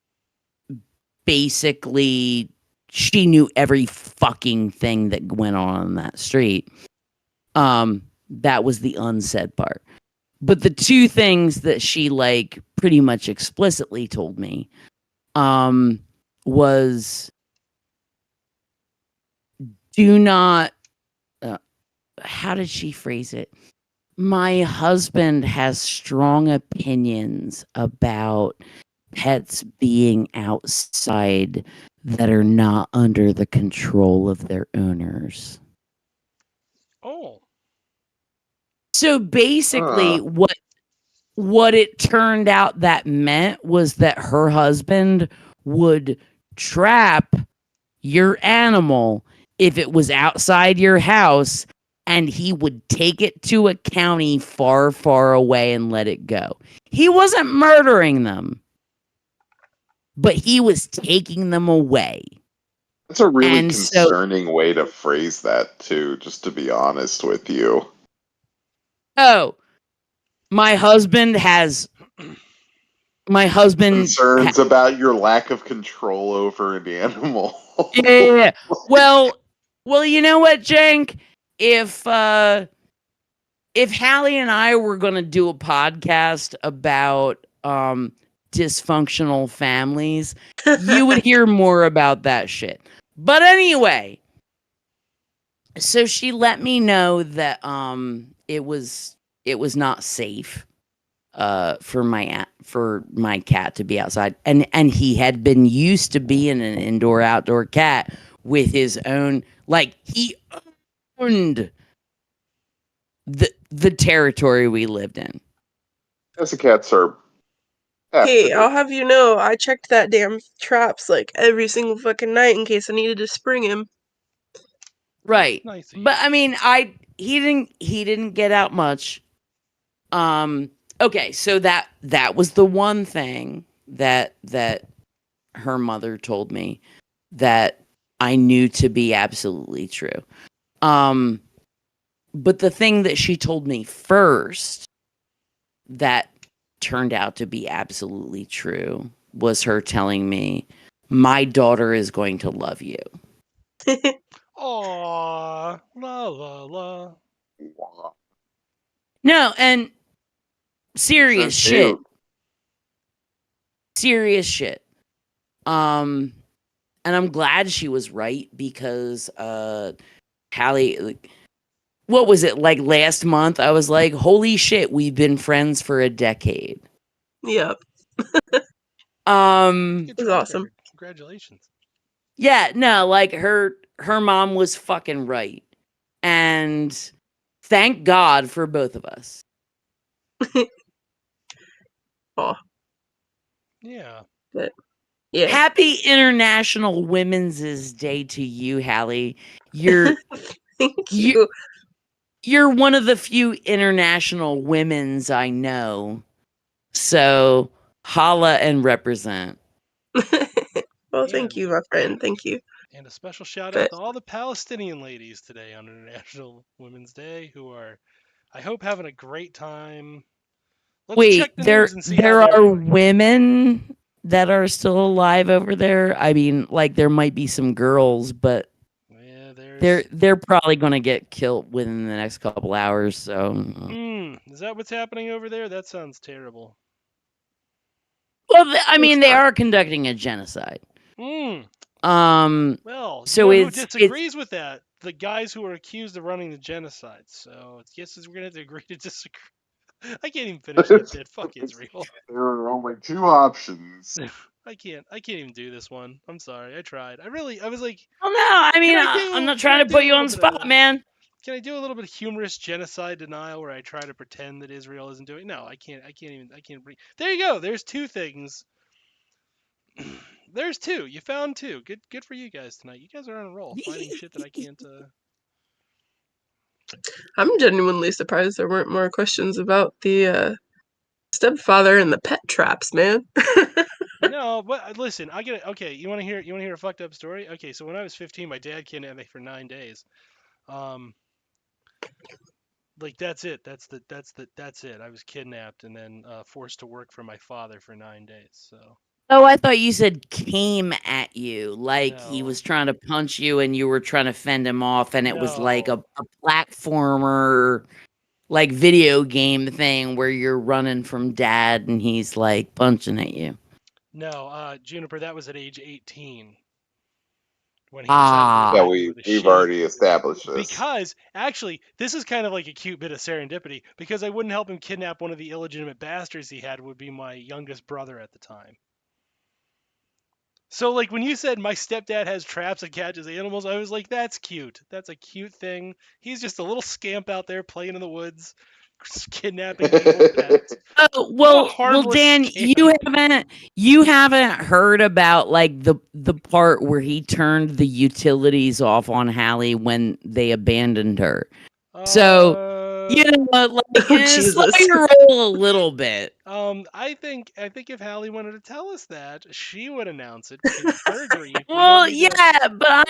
Speaker 3: basically, she knew every fucking thing that went on that street. That was the unsaid part. But the two things that she like pretty much explicitly told me was do not how did she phrase it? My husband has strong opinions about pets being outside that are not under the control of their owners.
Speaker 1: Oh.
Speaker 3: So basically what it turned out that meant was that her husband would trap your animal if it was outside your house, and he would take it to a county far, far away and let it go. He wasn't murdering them, but he was taking them away.
Speaker 2: That's a really
Speaker 3: And so-
Speaker 2: concerning way to phrase that, too, just to be honest with you.
Speaker 3: Oh, my husband
Speaker 2: Concerns about your lack of control over an animal.
Speaker 3: yeah. Well, you know what, Jank? If Hallie and I were going to do a podcast about dysfunctional families, you would hear more about that shit. But anyway, so she let me know that it was not safe for my cat to be outside, and he had been used to being an indoor outdoor cat with his own, like he owned the territory we lived in.
Speaker 2: As a cat, sir.
Speaker 4: Hey, I'll have you know, I checked that damn traps like every single fucking night in case I needed to spring him.
Speaker 3: Right.
Speaker 1: Nice.
Speaker 3: But I mean, he didn't get out much. Okay, so that was the one thing that her mother told me that I knew to be absolutely true. But the thing that she told me first that turned out to be absolutely true was her telling me, my daughter is going to love you.
Speaker 1: Aww. La la la.
Speaker 3: No, and serious
Speaker 2: So
Speaker 3: shit.
Speaker 2: cute.
Speaker 3: Serious shit. And I'm glad she was right because Hallie, like, what was it, like last month? I was like, holy shit, we've been friends for a decade.
Speaker 4: Yep.
Speaker 1: Good
Speaker 4: It was
Speaker 1: track
Speaker 4: awesome.
Speaker 1: record. Congratulations.
Speaker 3: Yeah, no, like her mom was fucking right. And thank God for both of us.
Speaker 4: Oh,
Speaker 1: Yeah.
Speaker 4: but yeah.
Speaker 3: Happy International Women's Day to you, Hallie. You're
Speaker 4: Thank
Speaker 3: you,
Speaker 4: you.
Speaker 3: you're one of the few international women's I know. So holla and represent.
Speaker 4: Well,
Speaker 1: And,
Speaker 4: thank you, my friend. Thank you.
Speaker 1: and a special shout out
Speaker 4: But
Speaker 1: to all the Palestinian ladies today on International Women's Day who are, I hope, having a great time. Let's check
Speaker 3: Wait,
Speaker 1: the news and see how
Speaker 3: there
Speaker 1: they're
Speaker 3: are
Speaker 1: doing.
Speaker 3: women that are still alive over there. I mean, like there might be some girls, but
Speaker 1: Yeah,
Speaker 3: they're probably gonna get killed within the next couple hours. So,
Speaker 1: Is that what's happening over there? That sounds terrible.
Speaker 3: well, I
Speaker 4: it's
Speaker 3: mean, they
Speaker 4: fine.
Speaker 3: are conducting a genocide.
Speaker 1: Hmm. Well, you
Speaker 3: So
Speaker 1: know who
Speaker 3: it's
Speaker 1: disagrees with that? The guys who are accused of running the genocide. So I guess we're gonna have to agree to disagree. I can't even finish that bit. Fuck Israel.
Speaker 2: There are only two options.
Speaker 1: I can't even do this one. I'm sorry. I tried. I was like,
Speaker 3: well, no, I mean, I'm not
Speaker 1: can I
Speaker 3: trying to
Speaker 1: do
Speaker 3: put
Speaker 1: a
Speaker 3: you
Speaker 1: little
Speaker 3: on the
Speaker 1: bit of
Speaker 3: spot, man.
Speaker 1: can I do a little bit of humorous genocide denial where I try to pretend that Israel isn't doing? No, I can't. I can't bring. There you go. There's two things. There's two. You found two. Good for you guys tonight. You guys are on a roll, finding shit that I can't.
Speaker 4: I'm genuinely surprised there weren't more questions about the stepfather and the pet traps, man.
Speaker 1: No, but listen, I get it. Okay, you want to hear? You want to hear a fucked up story? Okay, so when I was 15, my dad kidnapped me for 9 days. Um, like that's it. That's it. I was kidnapped and then forced to work for my father for 9 days. So
Speaker 3: Oh, I thought you said came at you, like he
Speaker 1: no,
Speaker 3: was trying to punch you and you were trying to fend him off, and it was like
Speaker 1: no,
Speaker 3: a platformer, like video game thing where you're running from dad and he's like punching at you.
Speaker 1: no. Juniper, that was at age 18 when he decided to
Speaker 2: Yeah,
Speaker 3: Ah,
Speaker 1: provide me with a
Speaker 2: we've
Speaker 1: shitty.
Speaker 2: already established this.
Speaker 1: Because actually, this is kind of like a cute bit of serendipity. Because I wouldn't help him kidnap one of the illegitimate bastards he had would be my youngest brother at the time. So like when you said my stepdad has traps and catches animals, I was like, that's cute. That's a cute thing. He's just a little scamp out there playing in the woods, kidnapping people's pets.
Speaker 3: oh
Speaker 1: What a
Speaker 3: well,
Speaker 1: harmless
Speaker 3: Dan,
Speaker 1: scamp.
Speaker 3: you haven't heard about like the part where he turned the utilities off on Hallie when they abandoned her. So you know, like
Speaker 4: Oh,
Speaker 3: slow
Speaker 4: Jesus.
Speaker 3: your roll a little bit.
Speaker 1: I think if Hallie wanted to tell us that, she would announce it because it's her grief. We don't
Speaker 3: Well,
Speaker 1: need to.
Speaker 3: yeah, but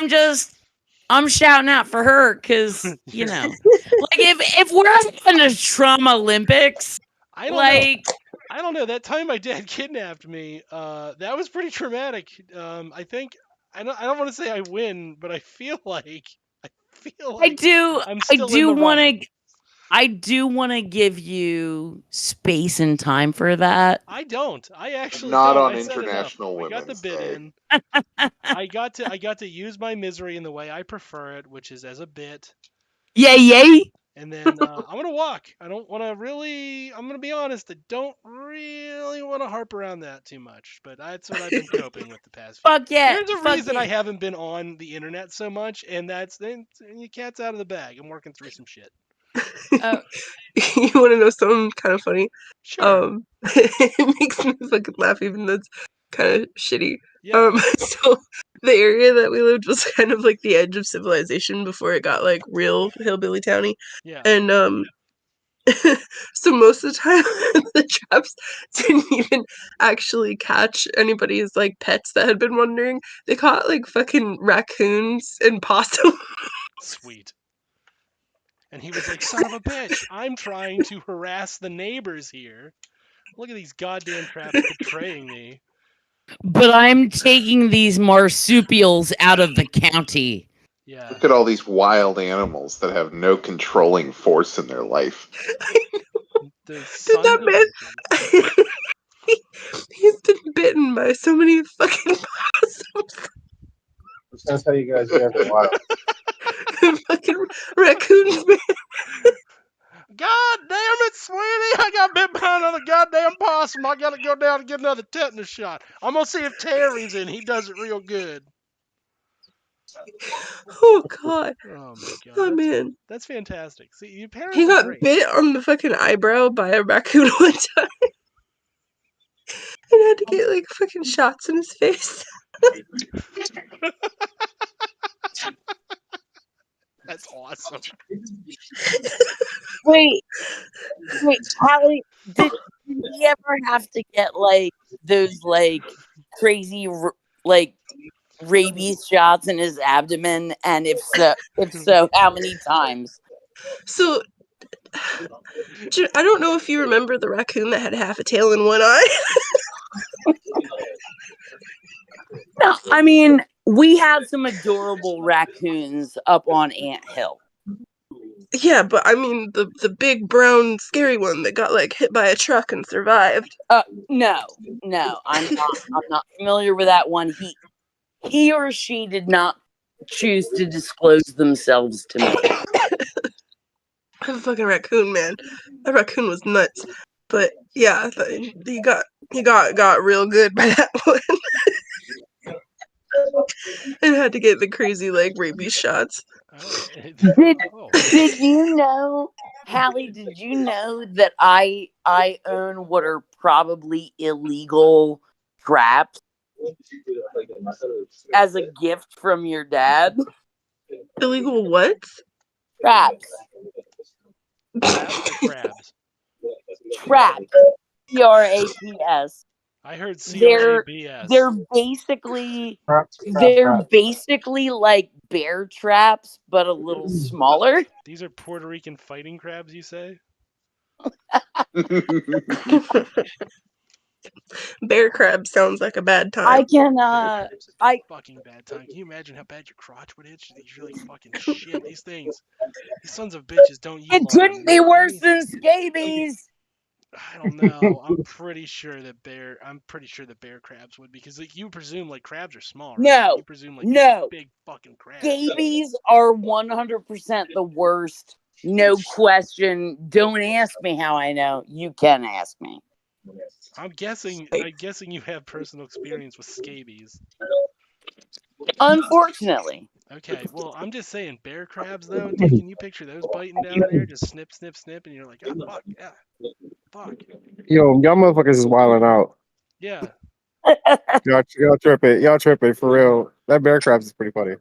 Speaker 3: I'm shouting out for her because you
Speaker 1: Sure.
Speaker 3: know, like if we're having a trauma Olympics,
Speaker 1: I don't know.
Speaker 3: like
Speaker 1: I don't know. That time my dad kidnapped me, that was pretty traumatic. I think I don't want to say I win, but I feel
Speaker 3: I
Speaker 1: like
Speaker 3: do
Speaker 1: I'm
Speaker 3: I
Speaker 1: still in
Speaker 3: do
Speaker 1: the
Speaker 3: want
Speaker 1: running.
Speaker 3: to I do want to give you space and time for that.
Speaker 1: I don't. I
Speaker 2: But
Speaker 1: actually
Speaker 2: not
Speaker 1: don't.
Speaker 2: on
Speaker 1: I said enough.
Speaker 2: International
Speaker 1: We got the
Speaker 2: Women's
Speaker 1: bid
Speaker 2: Day.
Speaker 1: in. I got to use my misery in the way I prefer it, which is as a bit.
Speaker 3: Yay, yay.
Speaker 1: And then I'm gonna walk. I don't want to really. I'm gonna be honest. I don't really want to harp around that too much. But that's what I've been coping with the past few.
Speaker 3: Fuck yeah.
Speaker 1: There's a
Speaker 3: Fuck
Speaker 1: reason
Speaker 3: yeah.
Speaker 1: I haven't been on the internet so much, and that's then your cat's out of the bag. I'm working through some shit.
Speaker 3: Uh,
Speaker 4: You want to know something kind of funny?
Speaker 1: Sure.
Speaker 4: It makes me fucking laugh, even though it's kind of shitty.
Speaker 1: Yeah.
Speaker 4: So the area that we lived was kind of like the edge of civilization before it got like real hillbilly towny,
Speaker 1: Yeah.
Speaker 4: and so most of the time the traps didn't even actually catch anybody's like pets that had been wandering. They caught like fucking raccoons and possums.
Speaker 1: Sweet. And he was like, "Son of a bitch! I'm trying to harass the neighbors here. Look at these goddamn traps betraying me."
Speaker 3: but I'm taking these marsupials out of the county.
Speaker 1: Yeah.
Speaker 2: Look at all these wild animals that have no controlling force in their life.
Speaker 1: The
Speaker 4: Did
Speaker 1: sons
Speaker 4: that
Speaker 1: of
Speaker 4: man?
Speaker 1: bitches.
Speaker 4: He's been bitten by so many fucking
Speaker 5: That's how you guys get for a while.
Speaker 4: Fucking raccoons, man.
Speaker 1: God damn it, sweetie! I got bit by another goddamn possum. I gotta go down and get another tetanus shot. I'm gonna see if Terry's in. He does it real good.
Speaker 4: Oh god.
Speaker 1: Oh my god.
Speaker 4: Oh man.
Speaker 1: That's fantastic. See, your parents
Speaker 4: He
Speaker 1: are
Speaker 4: got
Speaker 1: great.
Speaker 4: bit on the fucking eyebrow by a raccoon one time. And had to get like fucking shots in his face.
Speaker 1: That's awesome.
Speaker 3: Wait, Hallie, did he ever have to get like those like crazy like rabies shots in his abdomen? And if so, how many times?
Speaker 4: So I don't know if you remember the raccoon that had half a tail and one eye.
Speaker 3: No, I mean, we have some adorable raccoons up on Ant Hill.
Speaker 4: Yeah, but I mean the big brown scary one that got like hit by a truck and survived.
Speaker 3: No, I'm not familiar with that one. He or she did not choose to disclose themselves to me.
Speaker 4: I have a fucking raccoon, man. That raccoon was nuts. But yeah, he got real good by that one. And had to get the crazy like rabies shots.
Speaker 3: Did you know, Hallie? Did you know that I own what are probably illegal traps as a gift from your dad?
Speaker 4: Illegal what?
Speaker 3: Traps.
Speaker 1: Traps or crabs?
Speaker 3: Traps. CRAPS.
Speaker 1: I heard CRABS.
Speaker 3: They're basically like bear traps, but a little smaller.
Speaker 1: These are Puerto Rican fighting crabs, you say?
Speaker 4: Bear crab sounds like a bad time.
Speaker 1: Fucking bad time. Can you imagine how bad your crotch would itch? These really fucking shit. These sons of bitches don't use.
Speaker 3: It couldn't be worse than scabies.
Speaker 1: I don't know. I'm pretty sure that bear crabs would, because like you presume like crabs are small, right?
Speaker 3: No,
Speaker 1: you presume like big fucking crabs.
Speaker 3: Scabies are 100% the worst. No question. Don't ask me how I know. You can ask me.
Speaker 1: I'm guessing you have personal experience with scabies.
Speaker 3: Unfortunately.
Speaker 1: Okay, well, I'm just saying, bear crabs though, dude, can you picture those biting down there, just snip, snip, snip, and you're like, ah, fuck, yeah, fuck.
Speaker 5: Yo, y'all motherfuckers is wilding out.
Speaker 1: Yeah.
Speaker 5: Y'all tripping for real. That bear crabs is pretty funny.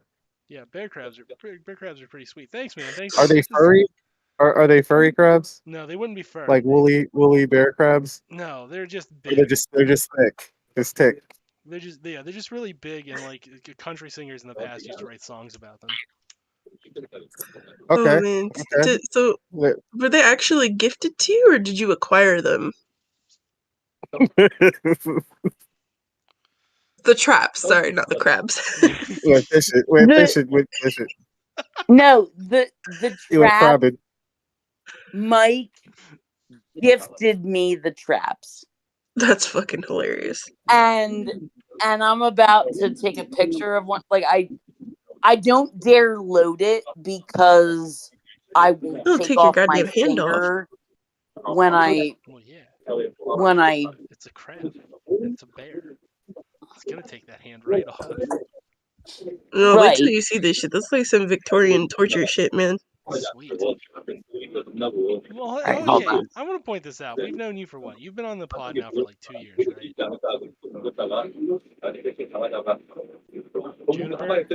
Speaker 1: Yeah, bear crabs are pretty sweet. Thanks, man. Thanks.
Speaker 5: Are they furry? Are they furry crabs?
Speaker 1: No, they wouldn't be furry.
Speaker 5: Like woolly bear crabs?
Speaker 1: No, they're just big.
Speaker 5: They're just thick. Just thick.
Speaker 1: They're just really big, and like country singers in the past used to write songs about them.
Speaker 5: Okay.
Speaker 4: Oh, man. Okay. So were they actually gifted to you, or did you acquire them? The traps, sorry, not the crabs.
Speaker 5: Fish it.
Speaker 3: No, the trap. Mike gifted me the traps.
Speaker 4: That's fucking hilarious.
Speaker 3: And I'm about to take a picture of one. Like I don't dare load it because I will take off my finger when I.
Speaker 1: Well, yeah.
Speaker 3: When I.
Speaker 1: It's a crab. It's a bear. It's gonna take that hand right off.
Speaker 4: No, wait till you see this shit. That's like some Victorian torture shit, man.
Speaker 1: Sweet. Well, okay. I want to point this out. We've known you for what? You've been on the pod now for like 2 years, right? Juniper?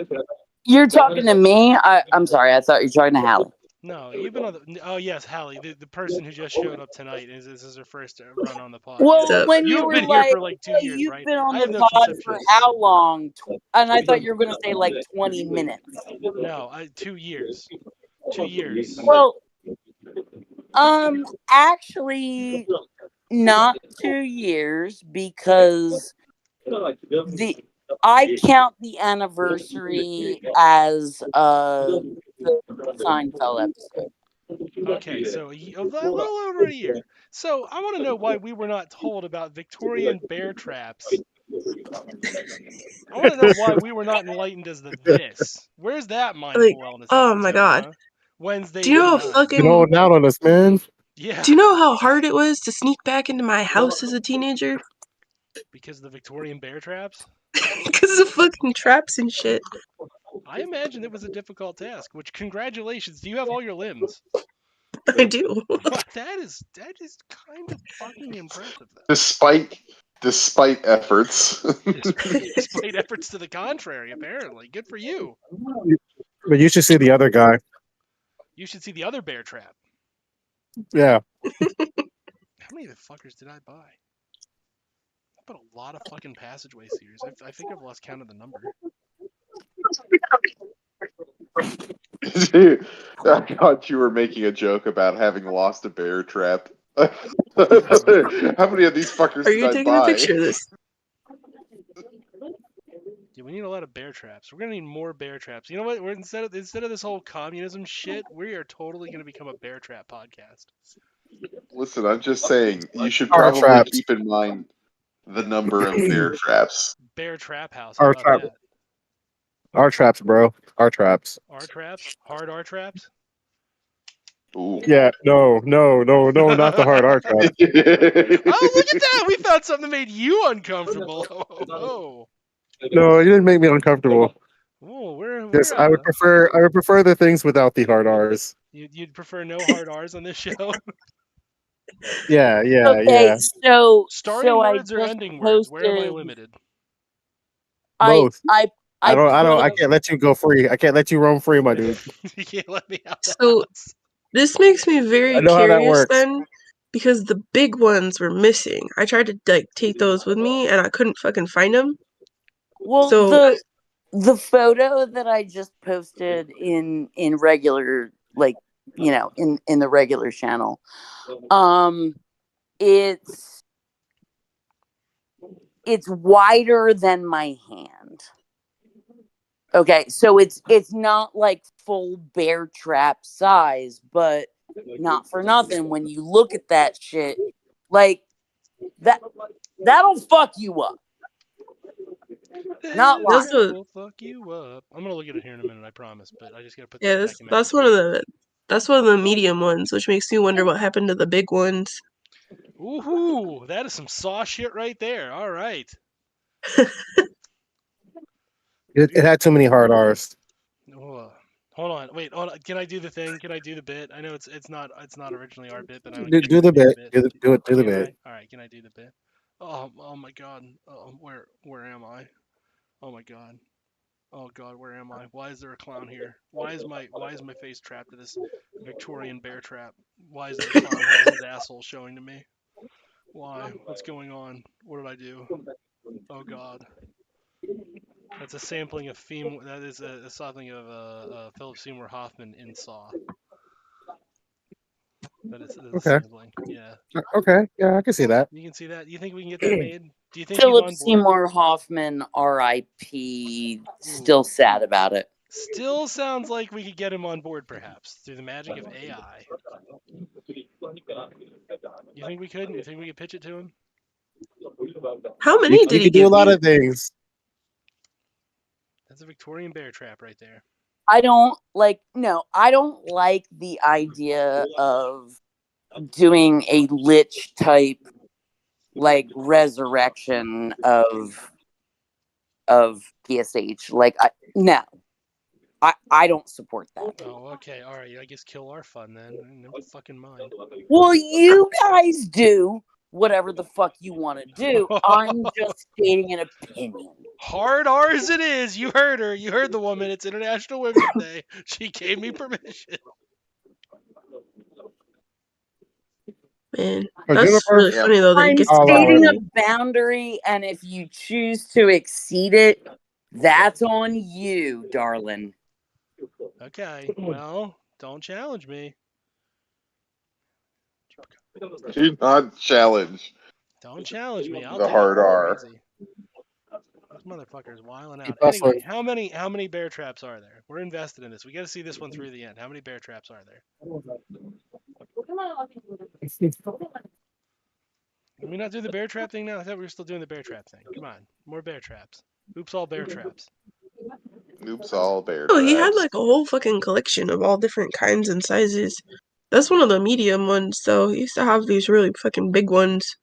Speaker 3: You're talking to me? I'm sorry. I thought you were talking to Hallie.
Speaker 1: No, you've been on the. Oh yes, Hallie, the person who just showed up tonight. This is her first run on the pod.
Speaker 3: Well, when
Speaker 1: you've been here for like 2 years,
Speaker 3: you've
Speaker 1: right?
Speaker 3: Been on the pod for how long? And I thought you were going to say like 20 minutes.
Speaker 1: No, 2 years. 2 years.
Speaker 3: Well, actually, not 2 years, because I count the anniversary as the Seinfeld episode.
Speaker 1: Okay, so a little over a year. So I want to know why we were not told about Victorian bear traps I want to know why we were not enlightened as the this. Where's that mindful
Speaker 4: Like,
Speaker 1: wellness
Speaker 4: oh my
Speaker 1: episode,
Speaker 4: god.
Speaker 1: huh? Wednesday
Speaker 4: Do you know how
Speaker 1: D9.
Speaker 5: You know,
Speaker 4: fucking
Speaker 5: out on us, man.
Speaker 1: Yeah,
Speaker 4: do you know how hard it was to sneak back into my house as a teenager?
Speaker 1: because of the Victorian bear traps.
Speaker 4: Because of fucking traps and shit.
Speaker 1: I imagine it was a difficult task. Which, congratulations, do you have all your limbs?
Speaker 4: I do.
Speaker 1: That is kind of fucking impressive, though.
Speaker 2: Despite efforts.
Speaker 1: Despite efforts to the contrary, apparently. Good for you.
Speaker 5: But you should see the other guy.
Speaker 1: You should see the other bear trap.
Speaker 5: Yeah.
Speaker 1: How many of the fuckers did I buy? I bought a lot of fucking Passageway series. I think I've lost count of the number.
Speaker 2: I thought you were making a joke about having lost a bear trap. How many of these fuckers
Speaker 4: Are
Speaker 2: did
Speaker 4: you
Speaker 2: I
Speaker 4: taking a
Speaker 2: buy?
Speaker 4: picture of this?
Speaker 1: Yeah, we need a lot of bear traps. We're gonna need more bear traps. You know what? We're instead of this whole communism shit, we are totally gonna become a bear trap podcast.
Speaker 2: Listen, I'm just saying, you should
Speaker 5: Our
Speaker 2: probably
Speaker 5: traps.
Speaker 2: keep in mind the number of bear traps.
Speaker 1: Bear trap house. How
Speaker 5: Our
Speaker 1: about
Speaker 5: trap.
Speaker 1: that?
Speaker 5: Our traps, bro. Our traps.
Speaker 1: R traps? Hard R traps?
Speaker 2: Ooh.
Speaker 5: Yeah. No, not the hard R trap.
Speaker 1: Oh, look at that! We found something that made you uncomfortable. Oh.
Speaker 5: No, you didn't make me uncomfortable.
Speaker 1: Oh, we're
Speaker 5: Yes, I would prefer the things without the hard R's.
Speaker 1: You'd prefer no hard R's on this show?
Speaker 5: Yeah,
Speaker 3: Okay, so
Speaker 1: Starting
Speaker 3: I
Speaker 1: words or
Speaker 3: just
Speaker 1: ending words? Where am I
Speaker 3: posted.
Speaker 1: limited?
Speaker 5: Both.
Speaker 3: I
Speaker 5: I don't. I
Speaker 3: put
Speaker 5: can't let you go free. I can't let you roam free, my dude.
Speaker 1: You can't let me out the
Speaker 4: So
Speaker 1: house.
Speaker 4: this makes me
Speaker 5: I
Speaker 4: very
Speaker 5: know how that
Speaker 4: curious
Speaker 5: works.
Speaker 4: then, because the big ones were missing. I tried to like take those with me, and I couldn't fucking find them.
Speaker 3: Well,
Speaker 4: So
Speaker 3: the photo that I just posted in regular, like, you know, in the regular channel, it's wider than my hand. Okay, so it's not like full bear trap size, but not for nothing, when you look at that shit, like that'll fuck you up. Not lying.
Speaker 4: That's what,
Speaker 1: Will fuck you up. I'm gonna look at it here in a minute, I promise. But I just gotta put
Speaker 4: yeah,
Speaker 1: this back in
Speaker 4: that's
Speaker 1: Messenger.
Speaker 4: that's one of the medium ones, which makes me wonder what happened to the big ones.
Speaker 1: Ooh, that is some saw shit right there. All right.
Speaker 5: It had too many hard R's.
Speaker 1: Oh, hold on. Wait. Hold on. Can I do the thing? Can I do the bit? I know it's not originally our bit, but I don't
Speaker 5: Do,
Speaker 1: get
Speaker 5: do
Speaker 1: to
Speaker 5: the
Speaker 1: make
Speaker 5: bit.
Speaker 1: the bit.
Speaker 5: Do the
Speaker 1: Can
Speaker 5: bit.
Speaker 1: I? All right. Can I do the bit? Oh my God. Oh, where am I? Oh my God. Oh God, where am I? Why is there a clown here? Why is my face trapped in this Victorian bear trap? Why is there a clown here? His asshole showing to me. Why? What's going on? What did I do? Oh God. That's a sampling of That is a sampling of Philip Seymour Hoffman in Saw. That is a
Speaker 5: Okay.
Speaker 1: sampling. Yeah.
Speaker 5: Okay. Yeah, I can see that.
Speaker 1: You can see that. You think we can get that made? Do you think he's
Speaker 3: Philip
Speaker 1: on board?
Speaker 3: Seymour Hoffman, R.I.P. Still
Speaker 1: Ooh.
Speaker 3: sad about it.
Speaker 1: Still sounds like we could get him on board, perhaps through the magic of AI. You think we could? You think we could pitch it to him?
Speaker 4: How many did
Speaker 5: You
Speaker 4: he
Speaker 5: could do a
Speaker 4: give
Speaker 5: lot
Speaker 4: me?
Speaker 5: of things.
Speaker 1: That's a Victorian bear trap right there.
Speaker 3: I don't like the idea of doing a lich type like resurrection of PSH. Like no. I don't support that.
Speaker 1: Oh, okay, all right. I guess kill our fun then. Never fucking mind.
Speaker 3: Well, you guys do whatever the fuck you want to do. I'm just stating an opinion.
Speaker 1: Hard R's it is. You heard her. You heard the woman. It's International Women's Day. She gave me permission.
Speaker 4: Man,
Speaker 5: Oh,
Speaker 4: that's
Speaker 5: Juniper?
Speaker 4: really
Speaker 2: Yeah.
Speaker 4: funny though that he
Speaker 3: I'm
Speaker 4: gets
Speaker 5: I'll
Speaker 4: to
Speaker 5: allow
Speaker 4: pick
Speaker 3: stating
Speaker 5: it.
Speaker 3: a
Speaker 4: me.
Speaker 3: boundary, and if you choose to exceed it, that's on you, darling.
Speaker 1: Okay, well, don't challenge me.
Speaker 2: Do not challenge
Speaker 1: Don't challenge me. I'll
Speaker 2: the
Speaker 1: do it.
Speaker 2: hard R.
Speaker 1: Easy. This motherfucker's wiling
Speaker 5: Keep
Speaker 1: out.
Speaker 5: hustling.
Speaker 1: Anyway, how many bear traps are there? We're invested in this. We got to see this one through the end. How many bear traps are there? Can we not do the bear trap thing now? I thought we were still doing the bear trap thing. Come on, more bear traps. Oops, all bear traps.
Speaker 2: Oops, all bear
Speaker 4: Oh, he had
Speaker 2: traps.
Speaker 4: like a whole fucking collection of all different kinds and sizes. That's one of the medium ones, though. He used to have these really fucking big ones.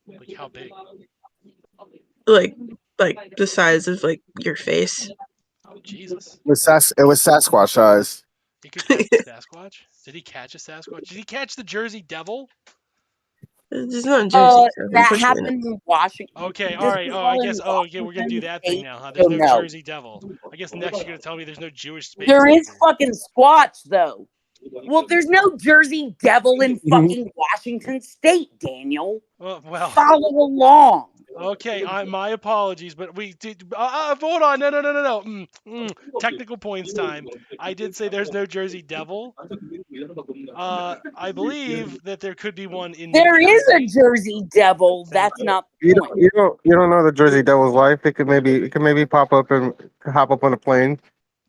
Speaker 1: Like how big?
Speaker 4: Like the size of like your face.
Speaker 1: Oh Jesus!
Speaker 5: It was Sasquatch size.
Speaker 1: He could catch a Sasquatch. Did he catch a Sasquatch? Did he catch the Jersey Devil?
Speaker 4: It's not in Jersey, so
Speaker 3: That
Speaker 4: unfortunately not.
Speaker 3: happened in Washington.
Speaker 1: Okay, all
Speaker 3: This
Speaker 1: right.
Speaker 3: was
Speaker 1: Oh, I
Speaker 3: all in
Speaker 1: guess. Oh, okay, we're gonna do
Speaker 3: Washington
Speaker 1: that thing
Speaker 3: State,
Speaker 1: now, huh?
Speaker 3: so
Speaker 1: There's no
Speaker 3: no.
Speaker 1: Jersey Devil. I guess next you're gonna tell me there's no Jewish space
Speaker 3: There is
Speaker 1: tiger.
Speaker 3: fucking Squatch though. Well, there's no Jersey Devil in fucking Washington State, Daniel.
Speaker 1: Well.
Speaker 3: Follow along.
Speaker 1: Okay, my apologies, but we did. Hold on, no. Technical points time. I did say there's no Jersey Devil. I believe that there could be one in New
Speaker 3: There is a
Speaker 1: Jersey.
Speaker 3: Jersey Devil.
Speaker 1: Thank
Speaker 3: That's
Speaker 1: you.
Speaker 3: not
Speaker 5: You
Speaker 3: the
Speaker 5: don't,
Speaker 3: point.
Speaker 5: you don't know the Jersey Devil's life. It could maybe pop up and hop up on a plane.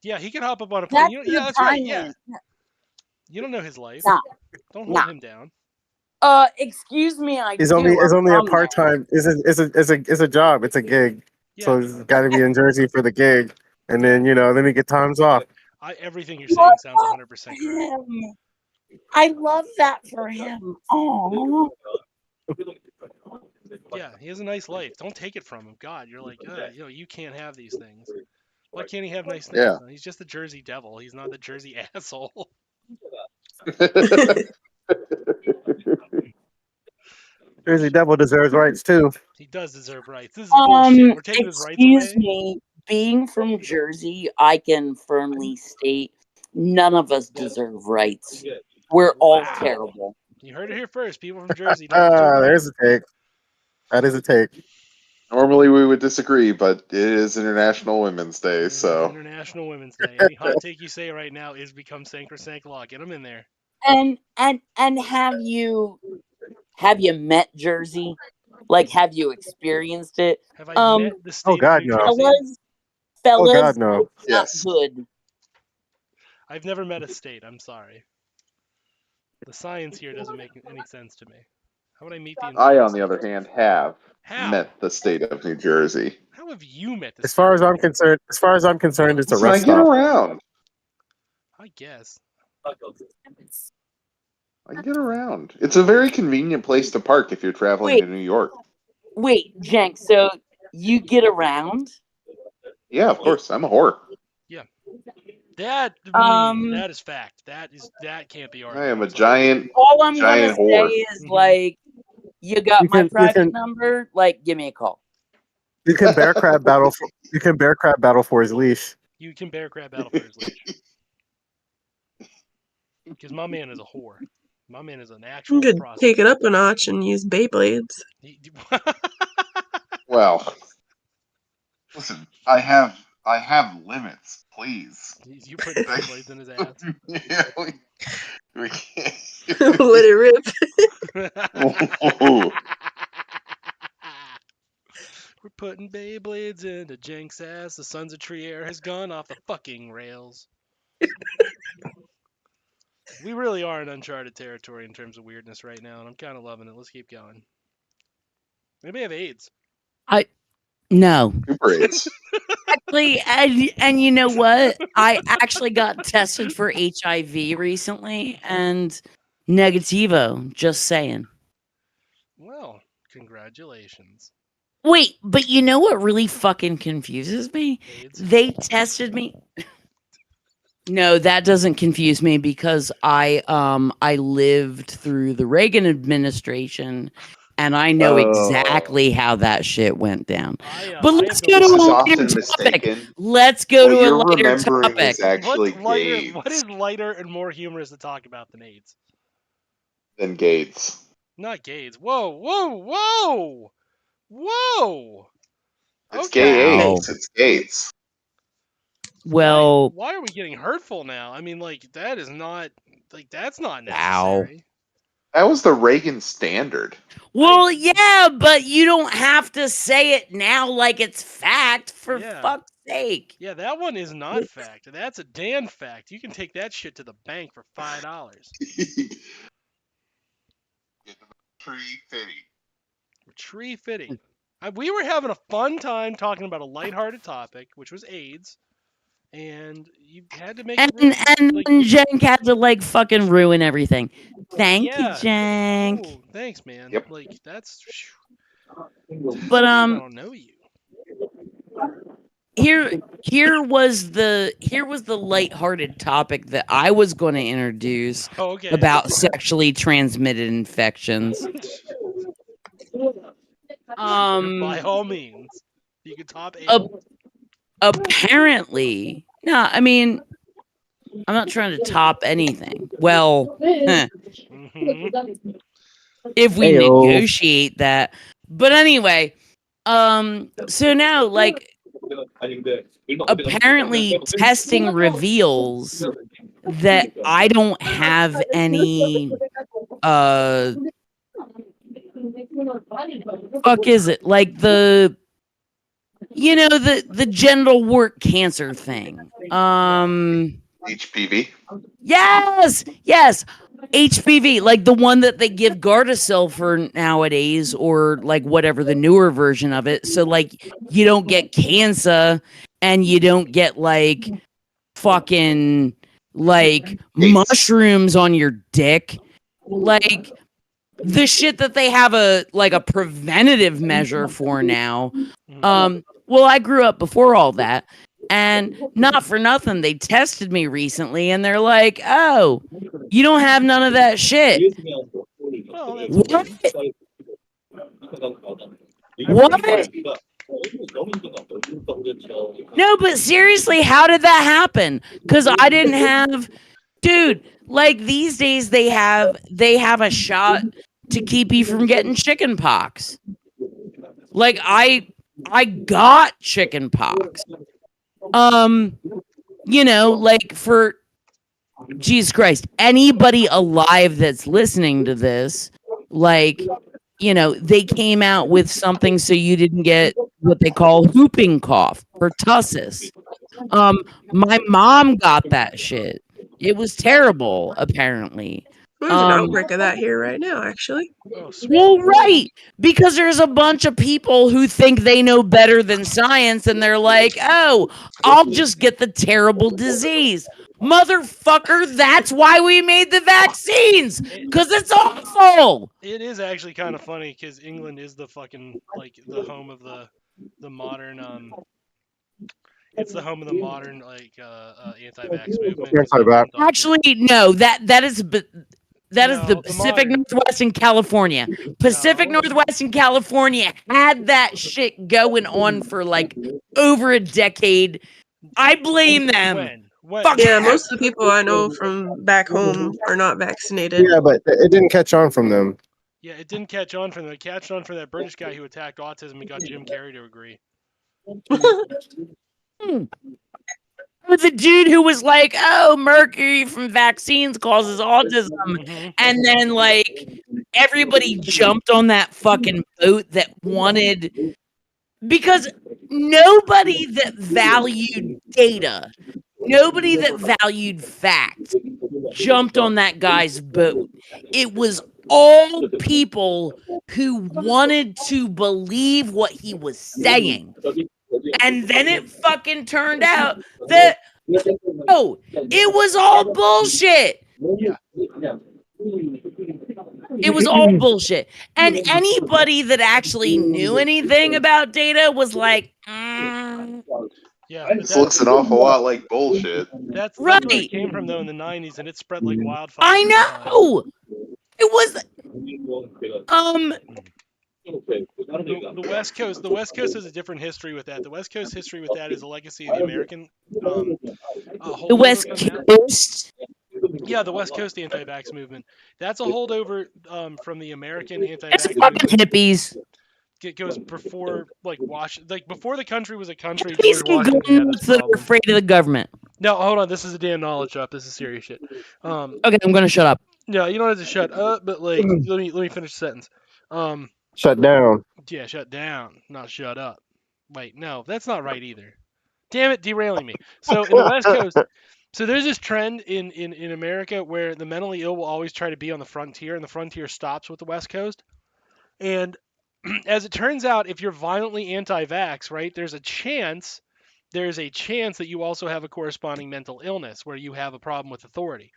Speaker 1: Yeah, he can hop up on a plane.
Speaker 3: That's
Speaker 1: You know, yeah,
Speaker 3: the
Speaker 1: that's right.
Speaker 3: time
Speaker 1: Yeah,
Speaker 3: man.
Speaker 1: you don't know his life.
Speaker 3: Nah,
Speaker 1: Don't hold
Speaker 3: nah.
Speaker 1: him down.
Speaker 3: Excuse me, I
Speaker 5: It's
Speaker 3: do.
Speaker 5: only
Speaker 3: I'm
Speaker 5: a
Speaker 3: from there.
Speaker 5: part time. It's a job. It's a gig. So
Speaker 1: Yeah,
Speaker 5: he's got to be in Jersey for the gig, and then then he get times off.
Speaker 1: everything you're
Speaker 3: Love
Speaker 1: saying sounds
Speaker 3: that
Speaker 1: 100%
Speaker 3: for
Speaker 1: correct.
Speaker 3: him. I love that for him. Oh,
Speaker 1: Yeah, he has a nice life. Don't take it from him. God, you're like, you can't have these things. Why can't he have nice things?
Speaker 2: Yeah.
Speaker 1: He's just the Jersey Devil. He's not the Jersey asshole.
Speaker 5: Jersey Devil deserves rights too.
Speaker 1: He does deserve rights. This is bullshit. We're taking his rights
Speaker 3: excuse
Speaker 1: away.
Speaker 3: me. Being from Jersey, I can firmly state none of us deserve rights. We're all
Speaker 1: Wow.
Speaker 3: terrible.
Speaker 1: You heard it here first. People from Jersey don't deserve rights.
Speaker 5: There's a take. That is a take.
Speaker 2: Normally we would disagree, but it is International Women's Day,
Speaker 1: It is
Speaker 2: so
Speaker 1: International Women's Day. Any hot take you say right now is become sacrosanct law. Get them in there.
Speaker 3: And have you met Jersey? Like, have you experienced it?
Speaker 1: Have I met the state of
Speaker 5: God,
Speaker 1: New
Speaker 5: no.
Speaker 1: Jersey?
Speaker 3: Fellas,
Speaker 5: God, no.
Speaker 3: it's not
Speaker 2: Yes.
Speaker 3: good.
Speaker 1: I've never met a state. I'm sorry. The science here doesn't make any sense to me. How would I meet the
Speaker 2: I,
Speaker 1: entire
Speaker 2: on the other
Speaker 1: state?
Speaker 2: hand, have
Speaker 1: How?
Speaker 2: met the state of New Jersey.
Speaker 1: How have you met the
Speaker 5: As
Speaker 1: state?
Speaker 5: far as I'm concerned, it's a
Speaker 2: Listen, I
Speaker 5: rest
Speaker 2: get
Speaker 5: stop.
Speaker 2: around.
Speaker 1: I guess.
Speaker 2: I get around. It's a very convenient place to park if you're traveling
Speaker 3: Wait.
Speaker 2: to New York.
Speaker 3: Wait, Jenk, so you get around?
Speaker 2: Yeah, of course. I'm a whore.
Speaker 1: That
Speaker 3: Um,
Speaker 1: that is fact. That can't be argued.
Speaker 2: I am a
Speaker 1: I'm sorry.
Speaker 2: giant.
Speaker 3: All I'm gonna
Speaker 2: Giant
Speaker 3: say
Speaker 2: whore.
Speaker 3: is,
Speaker 1: Mhm.
Speaker 3: like, you got
Speaker 5: You
Speaker 3: my
Speaker 5: can-
Speaker 3: private number? Like, give me a call.
Speaker 5: You can bear crab battle. You can bear crab battle for his leash.
Speaker 1: You can bear crab battle for his leash. Because my man is a whore. My man is an
Speaker 4: You
Speaker 1: actual
Speaker 4: could
Speaker 1: prostitute.
Speaker 4: take it up a notch and use Beyblades.
Speaker 2: Well, listen. I have limits. Please.
Speaker 1: You putting Beyblades in his ass.
Speaker 2: Yeah, we can't.
Speaker 4: Let it rip.
Speaker 1: We're putting Beyblades into Jenk's ass. The Sons of Trier has gone off the fucking rails. We really are in uncharted territory in terms of weirdness right now, and I'm kind of loving it. Let's keep going. Maybe I have AIDS.
Speaker 3: No.
Speaker 2: Super AIDS.
Speaker 3: Actually, and you know what? I actually got tested for HIV recently, and negativo, just saying.
Speaker 1: Well, congratulations.
Speaker 3: Wait, but you know what really fucking confuses me?
Speaker 1: AIDS.
Speaker 3: They tested me. No, that doesn't confuse me because I lived through the Reagan administration and I know exactly how that shit went down. But let's go to
Speaker 2: This is
Speaker 3: a
Speaker 2: often
Speaker 3: lighter topic.
Speaker 2: mistaken.
Speaker 3: Let's go
Speaker 2: What
Speaker 3: to a
Speaker 2: you're
Speaker 3: lighter
Speaker 2: remembering
Speaker 3: topic.
Speaker 2: is actually
Speaker 1: What's lighter?
Speaker 2: AIDS
Speaker 1: What is lighter and more humorous to talk about than AIDS?
Speaker 2: than Gates.
Speaker 1: Not gays. Whoa.
Speaker 2: It's
Speaker 1: Okay.
Speaker 2: gay
Speaker 3: Wow.
Speaker 2: AIDS. It's Gates.
Speaker 3: Well,
Speaker 1: why are we getting hurtful now? I mean, like that's not
Speaker 3: wow.
Speaker 1: necessary.
Speaker 2: That was the Reagan standard.
Speaker 3: Well, yeah, but you don't have to say it now like it's fact, for
Speaker 1: Yeah.
Speaker 3: fuck's sake.
Speaker 1: Yeah, that one is not fact. That's a Dan fact. You can take that shit to the bank for $5.
Speaker 2: Tree City.
Speaker 1: We're Tree fitting. We were having a fun time talking about a lighthearted topic, which was AIDS, and you had to make it
Speaker 3: And
Speaker 1: really
Speaker 3: and
Speaker 1: like.
Speaker 3: then Jenk had to like fucking ruin everything. Thank you,
Speaker 1: Yeah.
Speaker 3: Jenk.
Speaker 1: Oh, thanks, man.
Speaker 2: Yep.
Speaker 1: Like that's.
Speaker 3: But
Speaker 1: I don't know you.
Speaker 3: here was the lighthearted topic that I was going to introduce
Speaker 1: Oh, okay.
Speaker 3: about sexually transmitted infections.
Speaker 1: By all means, you could top AIDS.
Speaker 3: Apparently, no, I mean, I'm not trying to top anything. Well,
Speaker 1: Mhm.
Speaker 3: if we
Speaker 5: Ayo.
Speaker 3: negotiate that. But anyway, so now like apparently testing reveals that I don't have any fuck is it? Like the genital wart cancer thing.
Speaker 2: HPV.
Speaker 3: Yes. HPV, like the one that they give Gardasil for nowadays, or like whatever the newer version of it. So like you don't get cancer and you don't get like fucking like mushrooms on your dick. Like the shit that they have a preventative measure for now. Well, I grew up before all that, and not for nothing, they tested me recently, and they're like, "Oh, you don't have none of that shit."
Speaker 1: Well, that's
Speaker 3: What?
Speaker 1: What?
Speaker 3: No, but seriously, how did that happen? Because I didn't have, dude. Like these days, they have a shot to keep you from getting chicken pox. Like I got chicken pox. Like for Jesus Christ, anybody alive that's listening to this, like, they came out with something so you didn't get what they call whooping cough, pertussis. My mom got that shit. It was terrible, apparently.
Speaker 4: There's an outbreak of that here right now, actually.
Speaker 1: Oh, sweet.
Speaker 3: Well, right. Because there's a bunch of people who think they know better than science, and they're like, oh, I'll just get the terrible disease. Motherfucker, that's why we made the vaccines. Because it's awful.
Speaker 1: It is actually kind of funny because England is the fucking like the home of the modern it's the home of the modern like anti-vax movement.
Speaker 5: Anti-vax.
Speaker 3: Actually, no, that is the
Speaker 1: No,
Speaker 3: Pacific
Speaker 1: modern.
Speaker 3: Northwest in California. Pacific
Speaker 1: No.
Speaker 3: Northwest in California had that shit going on for like over a decade. I blame them.
Speaker 1: When?
Speaker 3: Fuck
Speaker 4: Yeah, most of the people I know from back home are not vaccinated.
Speaker 5: Yeah, but it didn't catch on from them.
Speaker 1: Yeah, it didn't catch on from them. It catched on for that British guy who attacked autism and got Jim Carrey to agree.
Speaker 3: With the dude who was like, oh, mercury from vaccines causes autism.
Speaker 1: Mhm.
Speaker 3: And then, like, everybody jumped on that fucking boat that wanted. Because nobody that valued data, nobody that valued facts jumped on that guy's boat. It was all people who wanted to believe what he was saying. And then it fucking turned out that, oh, it was all bullshit.
Speaker 1: Yeah.
Speaker 3: It was all bullshit. And anybody that actually knew anything about data was like,
Speaker 1: Yeah,
Speaker 2: This looks an awful lot like bullshit.
Speaker 1: that's where it
Speaker 3: right.
Speaker 1: came from though in the 90s, and it spread like wildfire.
Speaker 3: I
Speaker 1: at the time.
Speaker 3: know. It was
Speaker 1: The West Coast. The West Coast has a different history with that. The West Coast history with that is a legacy of the American.
Speaker 3: the West
Speaker 1: holdover from that.
Speaker 3: Coast.
Speaker 1: Yeah, the West Coast anti-vax movement. That's a holdover from the American
Speaker 3: It's
Speaker 1: anti-vax
Speaker 3: fucking
Speaker 1: movement.
Speaker 3: hippies.
Speaker 1: It goes before before the country was a country.
Speaker 3: Hippies
Speaker 1: George
Speaker 3: can go
Speaker 1: Washington had
Speaker 3: nuts
Speaker 1: this
Speaker 3: that are
Speaker 1: problem.
Speaker 3: afraid of the government.
Speaker 1: No, hold on. This is a damn knowledge drop. This is serious shit.
Speaker 3: Okay, I'm gonna shut up.
Speaker 1: No, you don't have to shut up, but like, let me finish the sentence.
Speaker 5: Shut down.
Speaker 1: Yeah, shut down, not shut up. Wait, no, that's not right either. Damn it, derailing me. So in the West Coast, so there's this trend in America where the mentally ill will always try to be on the frontier, and the frontier stops with the West Coast. And as it turns out, if you're violently anti-vax, right, there's a chance that you also have a corresponding mental illness where you have a problem with authority.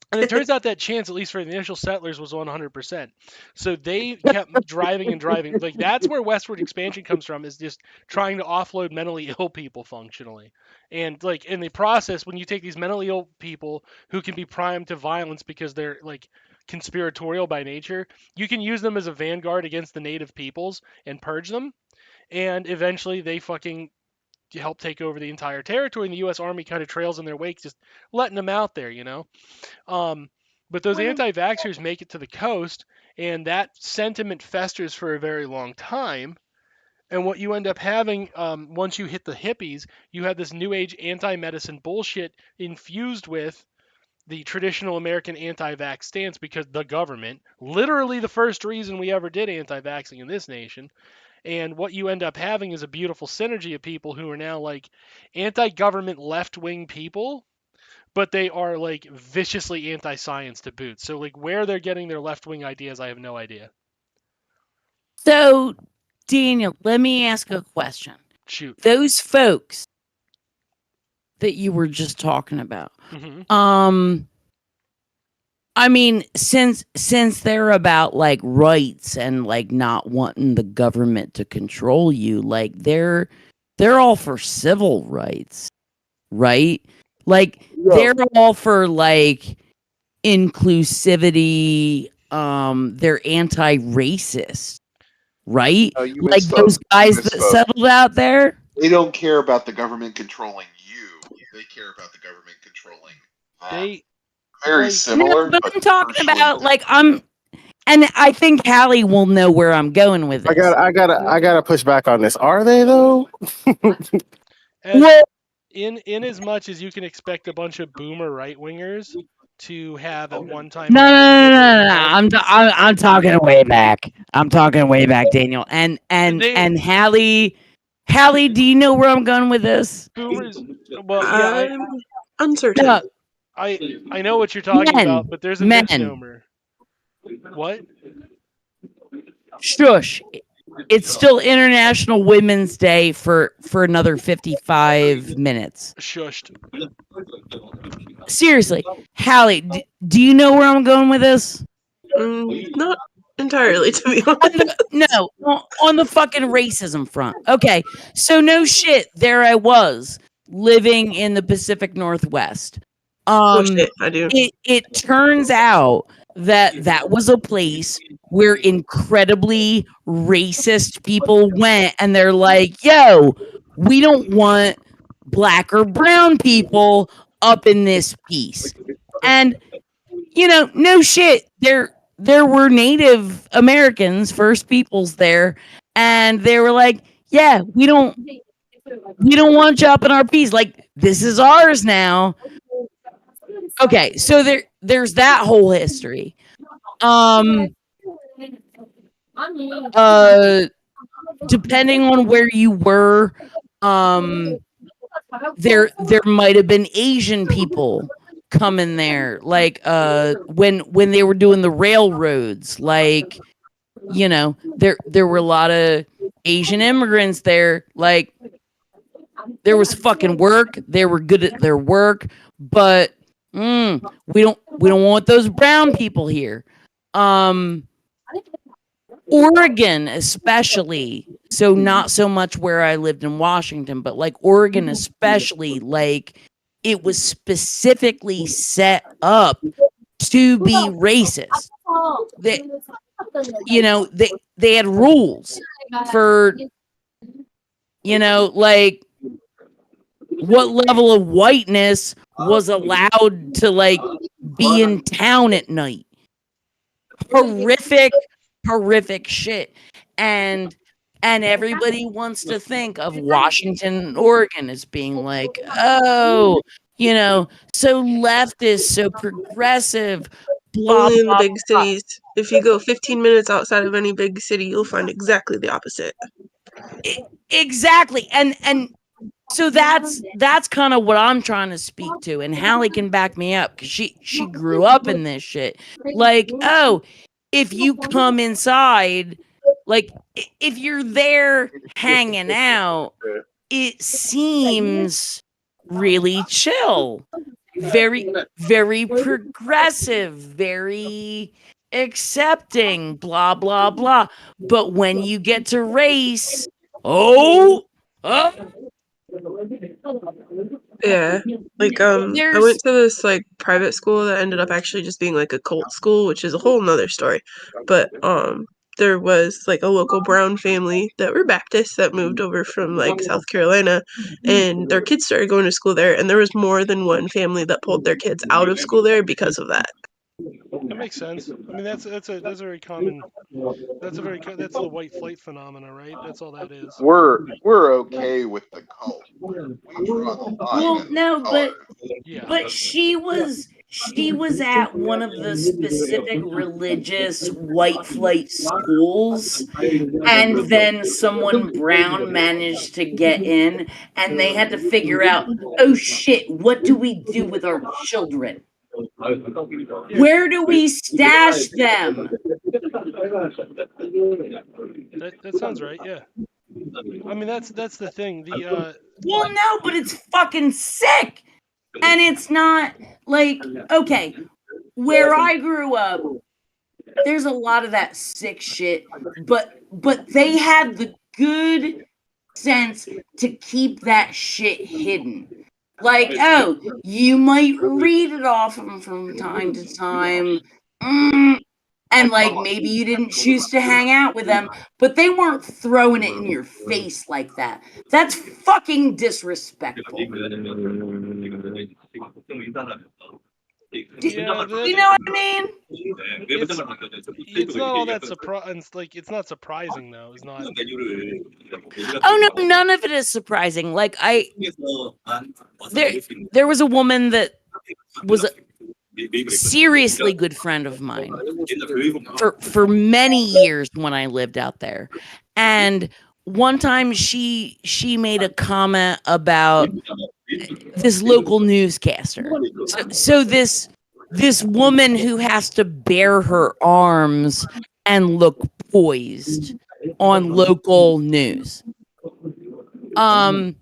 Speaker 1: And it turns out that chance, at least for the initial settlers, was 100%. So they kept driving and driving. Like, that's where westward expansion comes from, is just trying to offload mentally ill people functionally. And like in the process, when you take these mentally ill people who can be primed to violence because they're like conspiratorial by nature, you can use them as a vanguard against the native peoples and purge them. And eventually they fucking help take over the entire territory, and the U.S. Army kind of trails in their wake, just letting them out there, you know? But those anti-vaxxers make it to the coast, and that sentiment festers for a very long time. And what you end up having, once you hit the hippies, you have this new age anti-medicine bullshit infused with the traditional American anti-vax stance, because the government, literally the first reason we ever did anti-vaxxing in this nation. And what you end up having is a beautiful synergy of people who are now like anti-government left-wing people, but they are like viciously anti-science to boot. So like where they're getting their left-wing ideas, I have no idea.
Speaker 3: So, Daniel, let me ask a question.
Speaker 1: Shoot.
Speaker 3: Those folks that you were just talking about, I mean, since they're about like rights and like not wanting the government to control you, like they're all for civil rights, right? Like they're all for like inclusivity. They're anti-racist, right?
Speaker 2: No, you
Speaker 3: Like
Speaker 2: misspoke.
Speaker 3: those guys
Speaker 2: You
Speaker 3: that
Speaker 2: misspoke.
Speaker 3: settled out there.
Speaker 2: They don't care about the government controlling you. They care about the government controlling them.
Speaker 1: They
Speaker 2: Very
Speaker 1: like,
Speaker 2: similar,
Speaker 3: No, but I'm talking
Speaker 2: virtually
Speaker 3: about like and I think Hallie will know where I'm going with this.
Speaker 5: I gotta push back on this. Are they though?
Speaker 1: in as much as you can expect a bunch of boomer right wingers to have at one time
Speaker 3: No,
Speaker 1: been
Speaker 3: no, no,
Speaker 1: liberal
Speaker 3: no, no.
Speaker 1: impulses.
Speaker 3: I'm talking way back. I'm talking way back, Daniel. And Hallie, do you know where I'm going with this?
Speaker 1: Boomers. Well, yeah,
Speaker 4: I'm uncertain.
Speaker 3: No,
Speaker 1: I know what you're talking about, but there's a misnomer. What?
Speaker 3: Shush. It's still International Women's Day for another 55 minutes.
Speaker 1: Shushed.
Speaker 3: Seriously, Hallie, do you know where I'm going with this?
Speaker 4: Not entirely, to be honest.
Speaker 3: On the fucking racism front. Okay, so no shit, there I was living in the Pacific Northwest.
Speaker 4: Shit, I do.
Speaker 3: It turns out that was a place where incredibly racist people went, and they're like, yo, we don't want black or brown people up in this piece. And no shit, there were Native Americans, First Peoples there, and they were like, yeah, we don't want you up in our piece. Like, this is ours now. Okay, so there's that whole history. Depending on where you were, there might have been Asian people coming there, like when they were doing the railroads, like there were a lot of Asian immigrants there. Like, there was fucking work. They were good at their work, but we don't want those brown people here. Oregon especially, so not so much where I lived in Washington, but like Oregon especially, like it was specifically set up to be racist. They had rules for like what level of whiteness was allowed to like be in town at night. Horrific shit. And everybody wants to think of Washington and Oregon as being like, oh, so leftist, so progressive. Blah,
Speaker 4: Only in the
Speaker 3: blah,
Speaker 4: big
Speaker 3: blah.
Speaker 4: cities. If you go 15 minutes outside of any big city, you'll find exactly the opposite.
Speaker 3: Exactly. And so that's kind of what I'm trying to speak to, and Hallie can back me up because she grew up in this shit. Like, oh, if you come inside, like if you're there hanging out, it seems really chill, very, very progressive, very accepting, blah, blah, blah. But when you get to race, oh,
Speaker 4: Yeah. Like I
Speaker 3: there's
Speaker 4: went to this like private school that ended up actually just being like a cult school, which is a whole nother story. But there was like a local Brown family that were Baptists that moved over from like South Carolina, and their kids started going to school there, and there was more than one family that pulled their kids out of school there because of that.
Speaker 1: That makes sense. I mean, that's a very common. That's the white flight phenomena, right? That's all that is.
Speaker 2: We're okay with the cult. We draw the line
Speaker 3: well,
Speaker 2: at
Speaker 3: no,
Speaker 2: color.
Speaker 1: Yeah.
Speaker 3: but she was at one of the specific religious white flight schools, and then someone brown managed to get in, and they had to figure out, oh shit, what do we do with our children?
Speaker 1: Yeah.
Speaker 3: Where do we stash them?
Speaker 1: That sounds right. Yeah. I mean, that's the thing.
Speaker 3: Well, no, but it's fucking sick. And it's not like, okay, where I grew up, there's a lot of that sick shit, but they had the good sense to keep that shit hidden. Like, oh, you might read it off them from time to time. And like maybe you didn't choose to hang out with them, but they weren't throwing it in your face like that. That's fucking disrespectful.
Speaker 1: Yeah,
Speaker 3: You know what I mean?
Speaker 1: It's not all that surprising. Like, it's not surprising though. It's not.
Speaker 3: Oh no, none of it is surprising. Like there was a woman that was a seriously good friend of mine for many years when I lived out there. And one time she made a comment about this local newscaster. So this woman who has to bare her arms and look poised on local news. So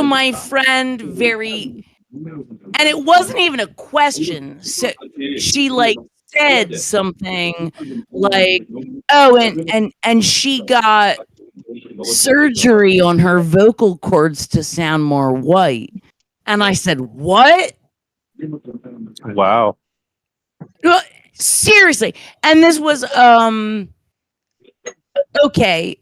Speaker 3: my friend and it wasn't even a question. So she like said something like, "Oh, and she got surgery on her vocal cords to sound more white." And I said, "What?"
Speaker 5: Wow.
Speaker 3: Seriously. And this was okay.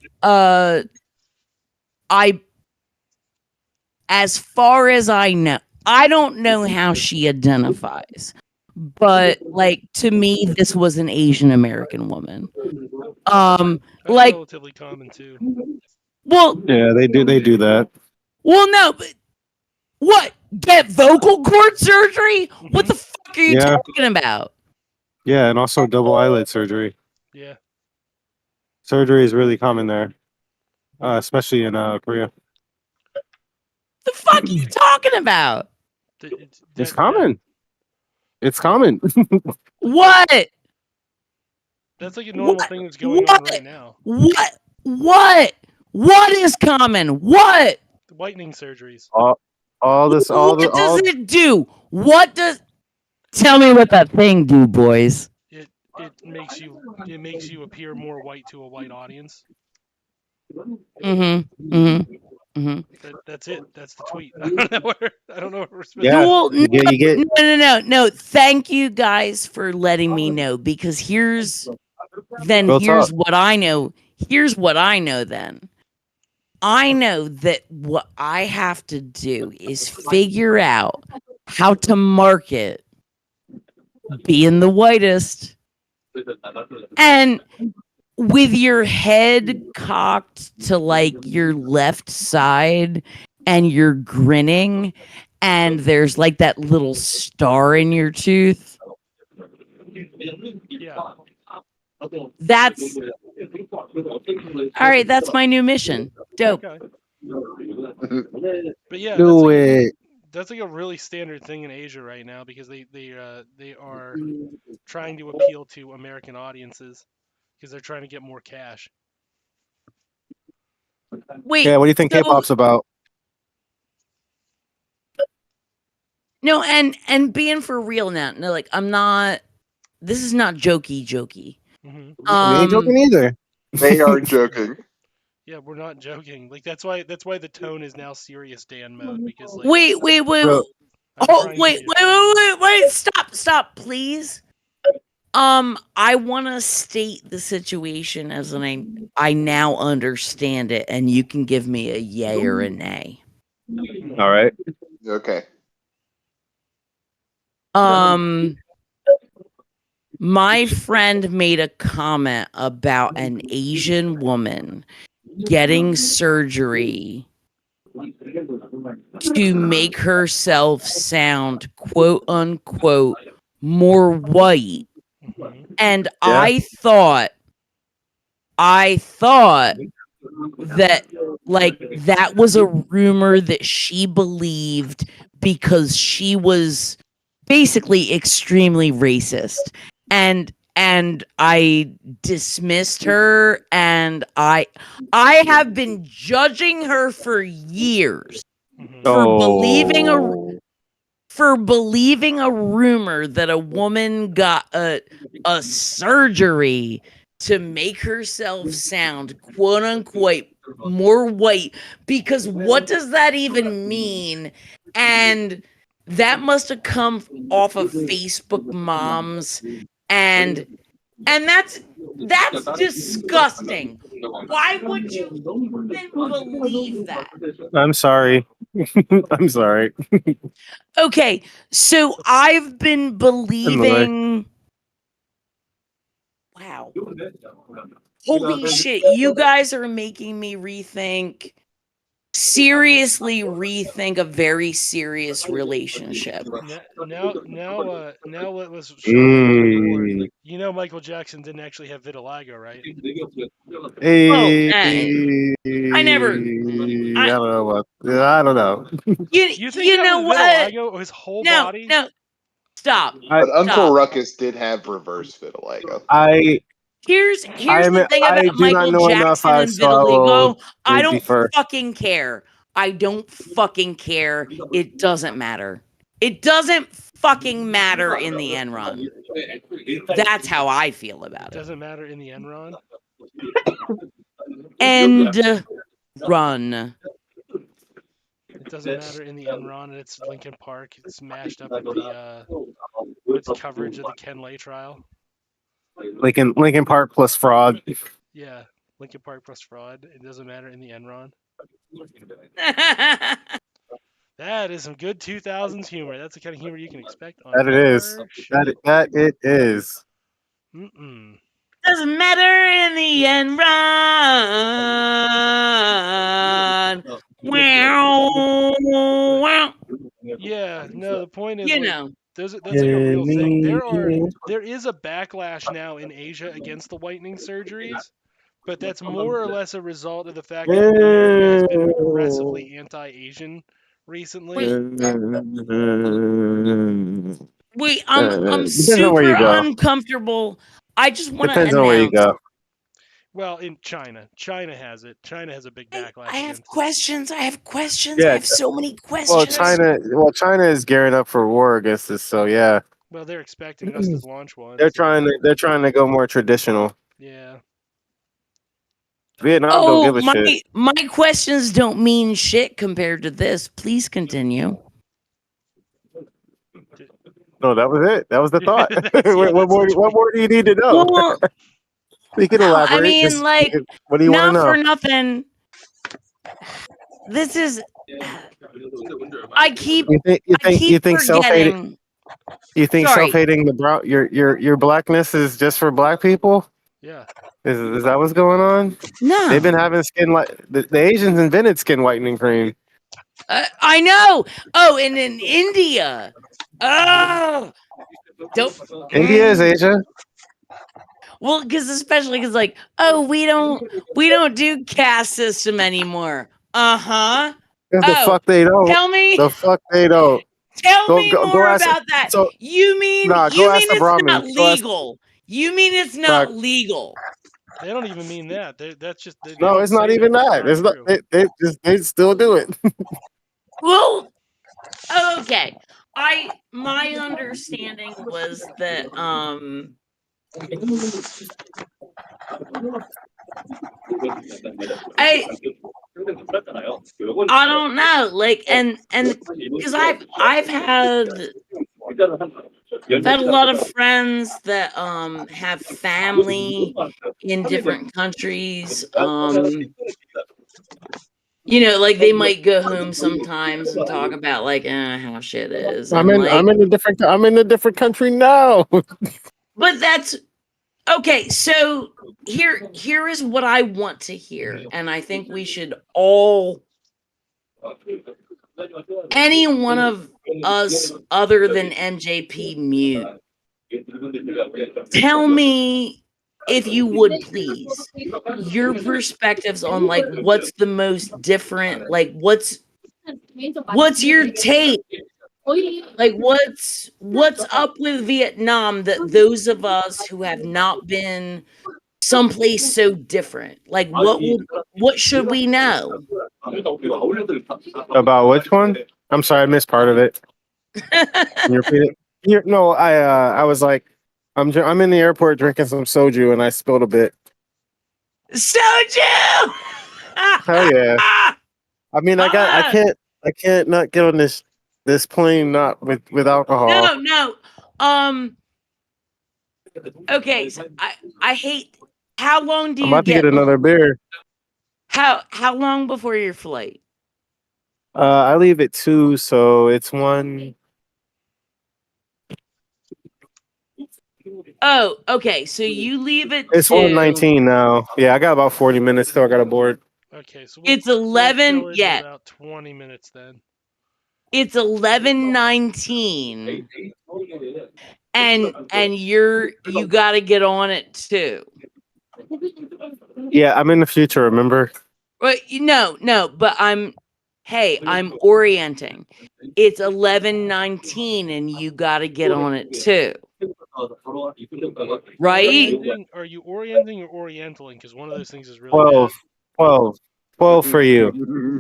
Speaker 3: As far as I know, I don't know how she identifies, but like to me, this was an Asian American woman.
Speaker 1: That's
Speaker 3: Like
Speaker 1: relatively common too.
Speaker 3: Well,
Speaker 5: Yeah, they do that.
Speaker 3: Well, no, but what? Get vocal cord surgery? What the fuck are you talking about?
Speaker 5: Yeah, and also double eyelid surgery.
Speaker 1: Yeah.
Speaker 5: Surgery is really common there, especially in Korea.
Speaker 3: The fuck are you talking about?
Speaker 5: It's common. It's common.
Speaker 3: What?
Speaker 1: That's like a normal thing that's going on right now.
Speaker 3: What is common? What?
Speaker 1: Whitening surgeries.
Speaker 3: What does it do? Tell me what that thing do, boys.
Speaker 1: It makes you appear more white to a white audience. That's it. That's the tweet. I don't know where we're supposed
Speaker 5: Yeah.
Speaker 1: to.
Speaker 5: You get
Speaker 3: No. Thank you guys for letting me know, because here's what I know. Here's what I know then. I know that what I have to do is figure out how to market being the whitest. And with your head cocked to like your left side and you're grinning and there's like that little star in your tooth.
Speaker 1: Yeah.
Speaker 3: That's all right. That's my new mission. Dope.
Speaker 1: Okay. But yeah,
Speaker 5: do it.
Speaker 1: that's like a really standard thing in Asia right now because they are trying to appeal to American audiences because they're trying to get more cash.
Speaker 3: Wait.
Speaker 5: Yeah, what do you think
Speaker 3: so-
Speaker 5: K-pop's about?
Speaker 3: No, and being for real now. No, like I'm not. This is not jokey.
Speaker 1: Hmm.
Speaker 5: We ain't joking either.
Speaker 2: They are joking.
Speaker 1: Yeah, we're not joking. Like that's why the tone is now serious Dan mode because like
Speaker 3: Wait.
Speaker 5: Bro,
Speaker 1: I'm
Speaker 3: Oh,
Speaker 1: trying to
Speaker 3: wait,
Speaker 1: be funny.
Speaker 3: wait. Stop, please. I want to state the situation as I now understand it, and you can give me a yay or a nay.
Speaker 1: Mhm.
Speaker 5: all right.
Speaker 2: Okay.
Speaker 3: My friend made a comment about an Asian woman getting surgery to make herself sound quote unquote more white.
Speaker 1: Mhm.
Speaker 3: And
Speaker 5: Yeah.
Speaker 3: I thought that like that was a rumor that she believed because she was basically extremely racist. And I dismissed her, and I have been judging her for years
Speaker 1: Mhm.
Speaker 3: for believing
Speaker 5: Oh.
Speaker 3: a rumor that a woman got a surgery to make herself sound quote unquote more white, because what does that even mean? And that must have come off of Facebook moms, and that's disgusting. Why would you even believe that?
Speaker 5: I'm sorry. I'm sorry.
Speaker 3: Okay, so I've been believing. Wow. Holy shit, you guys are making me seriously rethink a very serious relationship.
Speaker 1: Now let's show them on the board.
Speaker 5: Mm.
Speaker 1: You know Michael Jackson didn't actually have vitiligo, right?
Speaker 5: Hey,
Speaker 3: I never.
Speaker 5: I don't know what. I don't know.
Speaker 1: You think
Speaker 3: You
Speaker 1: that
Speaker 3: know
Speaker 1: was
Speaker 3: what?
Speaker 1: vitiligo, his whole
Speaker 3: No,
Speaker 1: body?
Speaker 3: stop.
Speaker 2: But Uncle
Speaker 3: Stop.
Speaker 2: Ruckus did have reverse vitiligo.
Speaker 3: Here's the thing
Speaker 5: I
Speaker 3: about
Speaker 5: do not
Speaker 3: Michael
Speaker 5: know enough,
Speaker 3: Jackson and
Speaker 5: so I will
Speaker 3: vitiligo. I don't
Speaker 5: defer.
Speaker 3: fucking care. I don't fucking care. It doesn't matter. It doesn't fucking matter in the end run. That's how I feel about it.
Speaker 1: Doesn't matter in the Enron.
Speaker 3: End run.
Speaker 1: It doesn't matter in the Enron, and it's Lincoln Park. It's mashed up with coverage of the Ken Lay trial.
Speaker 5: Lincoln Park plus fraud.
Speaker 1: Yeah, Lincoln Park plus fraud. It doesn't matter in the Enron. That is some good 2000s humor. That's the kind of humor you can expect on
Speaker 5: That it is.
Speaker 1: our show.
Speaker 5: That it is.
Speaker 1: Mm-mm.
Speaker 3: Doesn't matter in the end run. Wow.
Speaker 1: Yeah, no, the point is
Speaker 3: You
Speaker 1: like
Speaker 3: know.
Speaker 1: that's like a real thing. There is a backlash now in Asia against the whitening surgeries, but that's more or less a result of the fact that America has been aggressively anti-Asian recently.
Speaker 3: Wait, I'm
Speaker 5: Depends on where
Speaker 3: super
Speaker 5: you go.
Speaker 3: uncomfortable. I just want to
Speaker 5: Depends on where you
Speaker 3: announce.
Speaker 5: go.
Speaker 1: Well, in China has it. China has a big backlash.
Speaker 3: I have
Speaker 1: against
Speaker 3: questions. I have questions.
Speaker 5: Yeah.
Speaker 3: I have so many questions.
Speaker 5: China is gearing up for war against us. So yeah,
Speaker 1: it. Well, they're expecting us to launch one.
Speaker 5: they're
Speaker 1: so-
Speaker 5: trying to go more traditional.
Speaker 1: Yeah.
Speaker 5: Vietnam don't give a shit.
Speaker 3: My questions don't mean shit compared to this. Please continue.
Speaker 5: No, that was it. That was the thought.
Speaker 1: Yeah,
Speaker 5: what more do you need to know?
Speaker 3: Well,
Speaker 5: You can
Speaker 3: no,
Speaker 5: elaborate.
Speaker 3: I mean,
Speaker 5: Just-
Speaker 3: like,
Speaker 5: what do you want
Speaker 3: not
Speaker 5: to
Speaker 3: for
Speaker 5: know?
Speaker 3: nothing. This is. I keep
Speaker 5: You think self-hating?
Speaker 3: forgetting.
Speaker 5: You think
Speaker 3: Sorry.
Speaker 5: self-hating the brown your blackness is just for black people?
Speaker 1: Yeah.
Speaker 5: Is that what's going on?
Speaker 3: No,
Speaker 5: They've been having skin the Asians invented skin whitening cream.
Speaker 3: I know. Oh, and in India. Oh, don't.
Speaker 5: India is Asia.
Speaker 3: Well, especially because like, oh, we don't do caste system anymore. Uh-huh.
Speaker 5: Because the fuck they don't.
Speaker 3: Tell me.
Speaker 5: The fuck they don't.
Speaker 3: Tell me
Speaker 5: Go
Speaker 3: more
Speaker 5: ask.
Speaker 3: about that.
Speaker 5: So
Speaker 3: You mean
Speaker 5: go ask the
Speaker 3: it's not
Speaker 5: Brahmin.
Speaker 3: legal? You mean it's
Speaker 5: Nah,
Speaker 3: not legal?
Speaker 1: They don't even mean that. That's just they
Speaker 5: no,
Speaker 1: don't
Speaker 5: it's not
Speaker 1: say
Speaker 5: even
Speaker 1: that.
Speaker 5: that.
Speaker 1: It's
Speaker 5: It's
Speaker 1: not
Speaker 5: not.
Speaker 1: true.
Speaker 5: They still do it.
Speaker 3: Well, okay. My understanding was that I I don't know, like, and because I've had a lot of friends that have family in different countries. You know, like they might go home sometimes and talk about like how shit is, and like,
Speaker 5: I'm in a different country now.
Speaker 3: but that's okay. So here is what I want to hear, and I think we should all, any one of us other than MJP, mute. Tell me, if you would please, your perspectives on like what's the most different, like what's your take? Like what's up with Vietnam that those of us who have not been someplace so different, like what should we know?
Speaker 5: About which one? I'm sorry, I missed part of it. Can you repeat it? No, I was like, I'm in the airport drinking some soju and I spilled a bit.
Speaker 3: Soju!
Speaker 5: Hell yeah! I mean, I can't not get on this plane not with alcohol.
Speaker 3: No. Okay, so I hate. How long do
Speaker 5: I'm
Speaker 3: you
Speaker 5: about to get
Speaker 3: get?
Speaker 5: another beer.
Speaker 3: How long before your flight?
Speaker 5: I leave at 2, so it's 1.
Speaker 3: Oh, okay. So you leave at
Speaker 5: It's
Speaker 3: 2.
Speaker 5: 1:19 now. Yeah, I got about 40 minutes till I got aboard.
Speaker 1: Okay, so
Speaker 3: It's
Speaker 1: we'll
Speaker 3: 11.
Speaker 1: go in
Speaker 3: Yeah,
Speaker 1: about 20 minutes then.
Speaker 3: it's 11:19, and you got to get on it too.
Speaker 5: Yeah, I'm in the future. Remember?
Speaker 3: But no. But I'm orienting. It's 11:19, and you got to get on it too. Right?
Speaker 1: Are you orienting or orientaling? Because one of those things is really
Speaker 5: 12,
Speaker 1: bad.
Speaker 5: 12, 12 for you.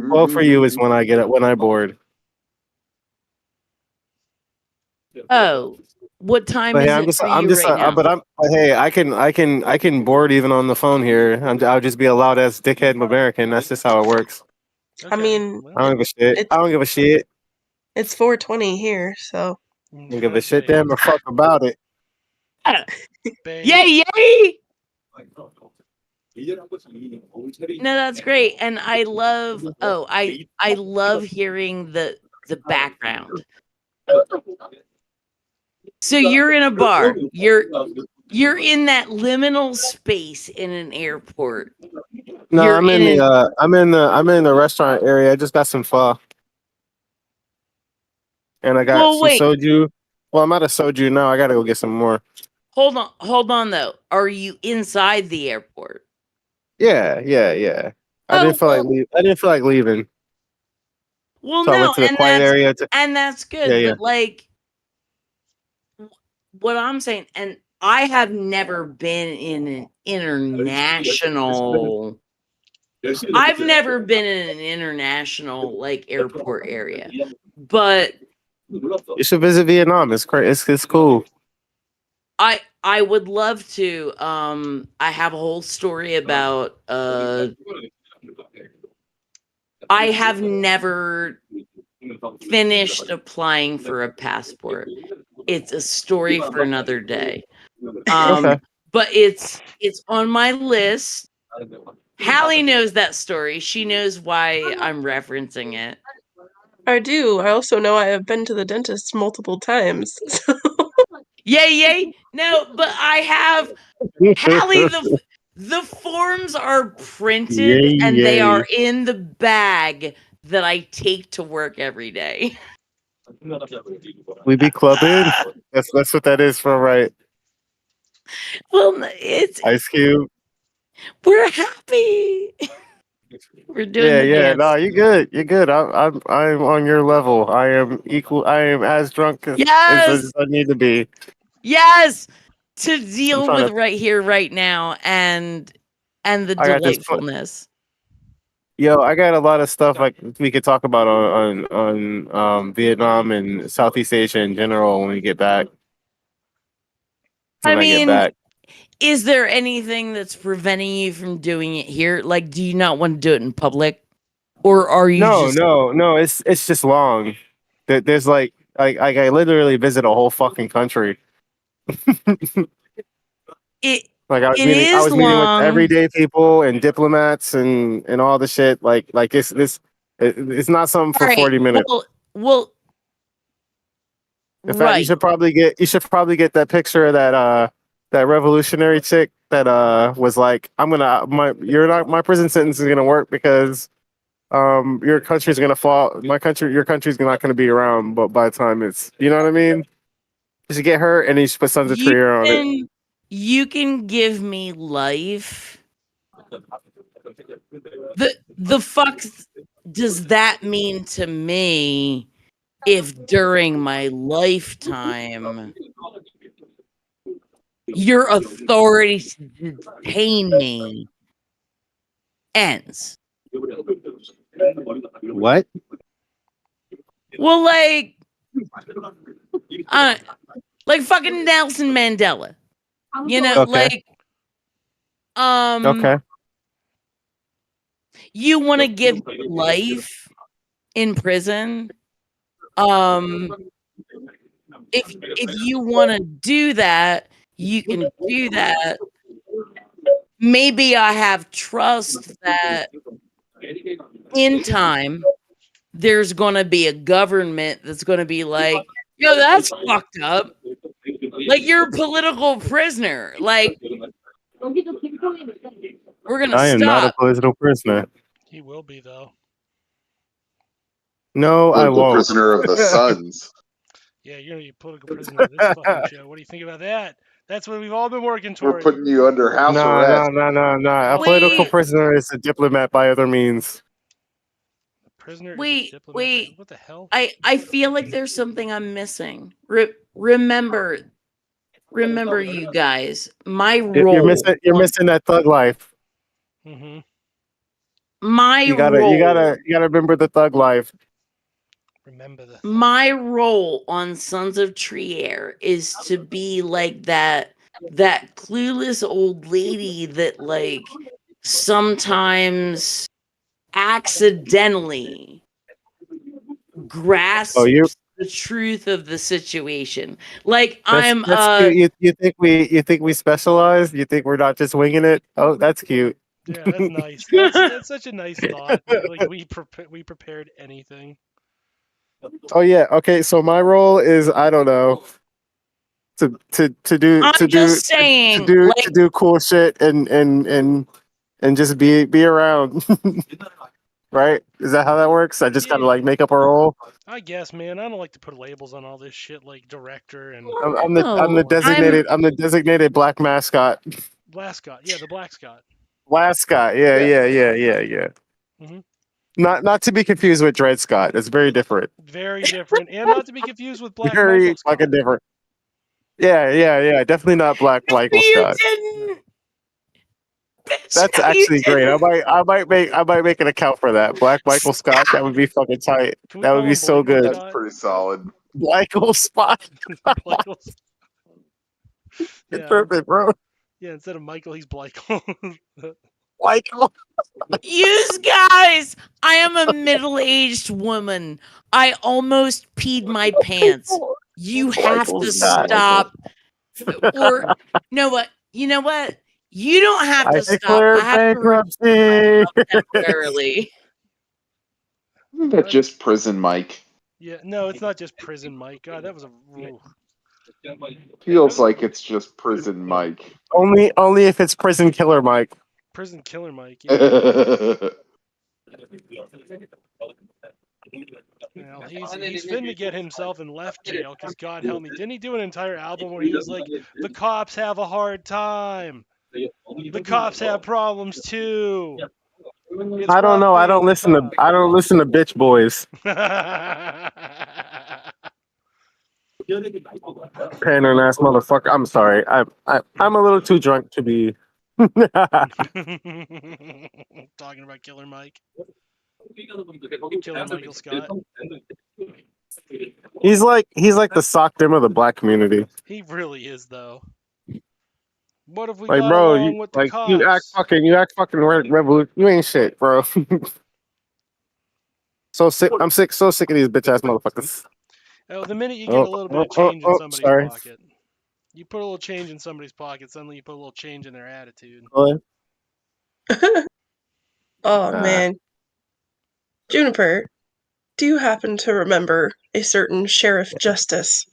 Speaker 5: 12 for you is when I board.
Speaker 3: Oh, what time
Speaker 5: But
Speaker 3: is
Speaker 5: hey,
Speaker 3: it for you right now?
Speaker 5: but hey, I can board even on the phone here. I'll just be a loud ass dickhead American. That's just how it works.
Speaker 1: Okay,
Speaker 4: I mean,
Speaker 1: well,
Speaker 5: I don't give a shit.
Speaker 4: it's
Speaker 5: I don't give a shit.
Speaker 4: it's 4:20 here, so
Speaker 5: I don't give a shit damn or fuck about it.
Speaker 3: Yay! No, that's great, and I love. Oh, I love hearing the background. So you're in a bar. You're in that liminal space in an airport.
Speaker 5: No,
Speaker 3: You're
Speaker 5: I'm
Speaker 3: in
Speaker 5: in the restaurant area. I just got some pho. And I got
Speaker 3: Well,
Speaker 5: some
Speaker 3: wait.
Speaker 5: soju. Well, I'm out of soju now. I gotta go get some more.
Speaker 3: Hold on though. Are you inside the airport?
Speaker 5: Yeah. I didn't feel like leaving.
Speaker 3: Well,
Speaker 5: So I
Speaker 3: no,
Speaker 5: went to the quiet area.
Speaker 3: and that's good.
Speaker 5: Yeah.
Speaker 3: But like, what I'm saying, and I have never been in an international. I've never been in an international like airport area, but
Speaker 5: You should visit Vietnam. It's great. It's cool.
Speaker 3: I would love to. I have a whole story about. I have never finished applying for a passport. It's a story for another day.
Speaker 5: Okay.
Speaker 3: But it's on my list. Hallie knows that story. She knows why I'm referencing it.
Speaker 4: I do. I also know I have been to the dentist multiple times.
Speaker 3: Yay! No, but I have Hallie. The forms are printed and they are in the bag that I take to work every day.
Speaker 5: We be clubbing. That's what that is for, right?
Speaker 3: Well, it's
Speaker 5: Ice Cube.
Speaker 3: we're happy. We're doing the
Speaker 5: Yeah.
Speaker 3: dance.
Speaker 5: No, you good. You're good. I'm on your level. I am equal. I am as drunk as I need to be.
Speaker 3: Yes, to deal
Speaker 5: trying
Speaker 3: with
Speaker 5: to-
Speaker 3: right here, right now, and the
Speaker 5: I got this.
Speaker 3: delightfulness.
Speaker 5: Yo, I got a lot of stuff like we could talk about on Vietnam and Southeast Asia in general when we get back.
Speaker 3: I
Speaker 5: When I get
Speaker 3: mean,
Speaker 5: back.
Speaker 3: is there anything that's preventing you from doing it here? Like, do you not want to do it in public, or are you just
Speaker 5: No. It's just long. There's like I literally visit a whole fucking country.
Speaker 3: it?
Speaker 5: Like I
Speaker 3: It is
Speaker 5: was meeting with
Speaker 3: long.
Speaker 5: everyday people and diplomats and all the shit. Like it's not something
Speaker 3: All
Speaker 5: for
Speaker 3: right.
Speaker 5: 40 minutes.
Speaker 3: Well,
Speaker 5: In fact,
Speaker 3: right.
Speaker 5: you should probably get that picture of that revolutionary chick that was like, my prison sentence is gonna work because your country's gonna fall. Your country's not gonna be around, but by the time it's, you know what I mean. You should get her, and you should put Sons of
Speaker 3: You
Speaker 5: Trier on it.
Speaker 3: can give me life. The fuck does that mean to me if during my lifetime your authority to detain me ends?
Speaker 5: What?
Speaker 3: Well, like fucking Nelson Mandela. You know,
Speaker 5: Okay. Okay.
Speaker 3: You want to give life in prison? If you want to do that, you can do that. Maybe I have trust that in time there's going to be a government that's going to be like, yo, that's fucked up. Like, you're a political prisoner. Like, we're going to
Speaker 5: I am not a
Speaker 3: stop.
Speaker 5: political prisoner.
Speaker 1: He will be though.
Speaker 5: No, I
Speaker 2: Political
Speaker 5: won't.
Speaker 2: prisoner of the Suns.
Speaker 1: Yeah, you're gonna be a political prisoner of this fucking show. What do you think about that? That's what we've all been working
Speaker 2: We're
Speaker 1: toward.
Speaker 2: putting you under house arrest.
Speaker 5: No. A political
Speaker 3: Wait.
Speaker 5: prisoner is a diplomat by other means.
Speaker 1: Prisoner is a
Speaker 3: Wait.
Speaker 1: diplomat. What the hell?
Speaker 3: I feel like there's something I'm missing. Remember, you guys. My role.
Speaker 5: You're missing that thug life.
Speaker 1: Mm-hmm.
Speaker 3: My
Speaker 5: You
Speaker 3: role.
Speaker 5: gotta remember the thug life.
Speaker 1: Remember the.
Speaker 3: My role on Sons of Trier is to be like that clueless old lady that like sometimes accidentally grasps the truth of the situation. Like,
Speaker 5: That's cute. You think we specialize? You think we're not just winging it? Oh, that's cute.
Speaker 1: Yeah, that's nice. That's such a nice thought. Like we prepared anything.
Speaker 5: Oh yeah. Okay. So my role is, I don't know, to do cool shit and just be around. Right? Is that how that works? I just gotta like make up a role.
Speaker 1: I guess, man. I don't like to put labels on all this shit like director and.
Speaker 5: I'm the designated black mascot.
Speaker 1: Blascott. Yeah, the Black Scott.
Speaker 5: Blascott. Yeah.
Speaker 1: Mm-hmm.
Speaker 5: Not to be confused with Dred Scott. It's very different.
Speaker 1: Very different, and not to be confused with Black
Speaker 5: Very
Speaker 1: Michael Scott.
Speaker 5: fucking different. Yeah. Definitely not Black Michael Scott. That's actually great. I might make an account for that. Black Michael Scott. That would be fucking tight. That would be so good.
Speaker 2: That's pretty solid.
Speaker 5: Michael Spot. It's perfect, bro.
Speaker 1: Yeah, instead of Michael, he's Michael.
Speaker 5: Michael.
Speaker 3: You guys, I am a middle-aged woman. I almost peed my pants. You have to stop. Or you know what? You don't have to stop. I have
Speaker 5: bankruptcy.
Speaker 3: Temporarily.
Speaker 2: Isn't that just prison Mike?
Speaker 1: Yeah, no, it's not just prison Mike. God, that was a. Ooh.
Speaker 2: Feels like it's just prison Mike.
Speaker 5: Only if it's prison killer Mike.
Speaker 1: Prison killer Mike. Yeah. Well, he's finna get himself in left jail because God help me, didn't he do an entire album where he was like, the cops have a hard time, the cops have problems too. It's
Speaker 5: I don't
Speaker 1: rough
Speaker 5: know. I
Speaker 1: being
Speaker 5: don't
Speaker 1: the
Speaker 5: listen to.
Speaker 1: cop.
Speaker 5: I don't listen to bitch boys. Pandering ass motherfucker. I'm sorry. I'm a little too drunk to be.
Speaker 1: Talking about Killer Mike. Killer Michael Scott.
Speaker 5: He's like the sock dim of the black community.
Speaker 1: He really is, though. What if we
Speaker 5: Like,
Speaker 1: got
Speaker 5: bro,
Speaker 1: along with the cops?
Speaker 5: you act fucking revolution. You ain't shit, bro. So sick. I'm sick. So sick of these bitch ass motherfuckers.
Speaker 1: Oh, the minute you get a little bit of change in somebody's pocket, you put a little change in somebody's pocket, suddenly you put a little change in their attitude.
Speaker 4: Oh man, Juniper, do you happen to remember a certain Sheriff Justice?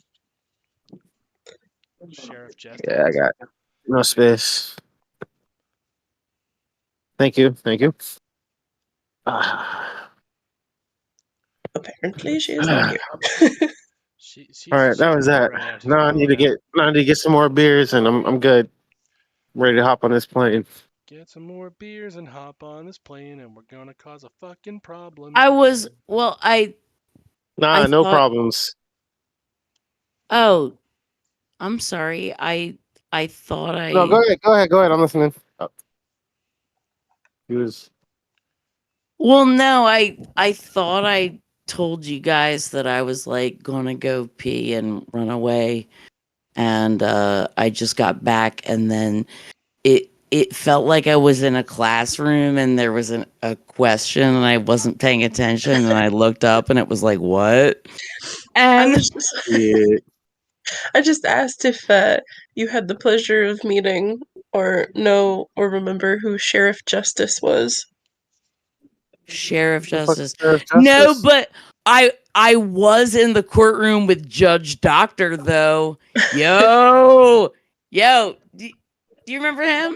Speaker 1: Sheriff Justice.
Speaker 5: Yeah, I got no space. Thank you.
Speaker 4: Apparently, she is not here.
Speaker 5: All right, that was that. Now I need to get some more beers, and I'm good. Ready to hop on this plane.
Speaker 1: Get some more beers and hop on this plane, and we're gonna cause a fucking problem.
Speaker 3: No
Speaker 5: problems.
Speaker 3: Oh, I'm sorry. I thought I.
Speaker 5: No, go ahead. I'm listening. Oh. He was.
Speaker 3: Well, no, I thought I told you guys that I was like gonna go pee and run away, and I just got back, and then it felt like I was in a classroom and there was a question and I wasn't paying attention and I looked up and it was like, what? And
Speaker 4: I just asked if you had the pleasure of meeting or know or remember who Sheriff Justice was.
Speaker 3: Sheriff Justice.
Speaker 5: Sheriff Justice?
Speaker 3: No, but I was in the courtroom with Judge Doctor though. Yo, do you remember him?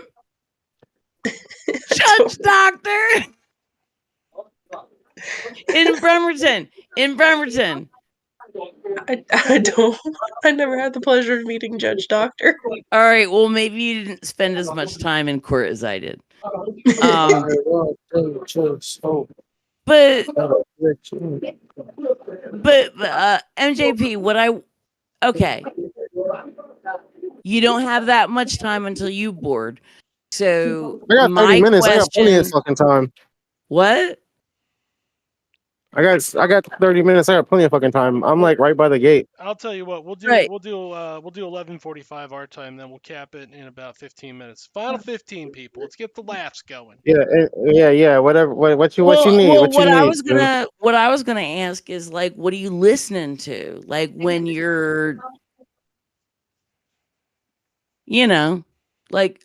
Speaker 3: Judge Doctor in Bremerton.
Speaker 4: I don't. I never had the pleasure of meeting Judge Doctor.
Speaker 3: All right, well maybe you didn't spend as much time in court as I did. But MJP, okay. You don't have that much time until you board. So
Speaker 5: I got 30 minutes. I got plenty of fucking time.
Speaker 3: What?
Speaker 5: I got 30 minutes. I got plenty of fucking time. I'm like right by the gate.
Speaker 1: I'll tell you what, we'll do 11:45 our time, then we'll cap it in about 15 minutes. Final 15 people. Let's get the laughs going.
Speaker 5: Yeah. Whatever. What you need?
Speaker 3: Well, what I was gonna ask is like, what are you listening to? Like when you're, like,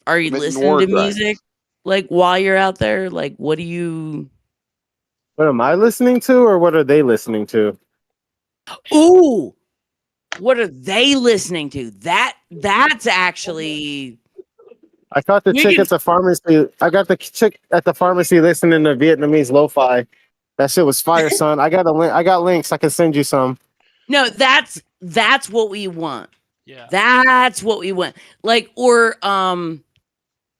Speaker 3: are you listening to music? Like while you're out there, like what do you?
Speaker 5: What am I listening to, or what are they listening to?
Speaker 3: Ooh, what are they listening to? That's actually.
Speaker 5: I caught the chick at the pharmacy. I got the chick at the pharmacy listening to Vietnamese lo-fi. That shit was fire, son. I got links. I can send you some.
Speaker 3: No, that's what we want.
Speaker 1: Yeah,
Speaker 3: that's what we want. Like, or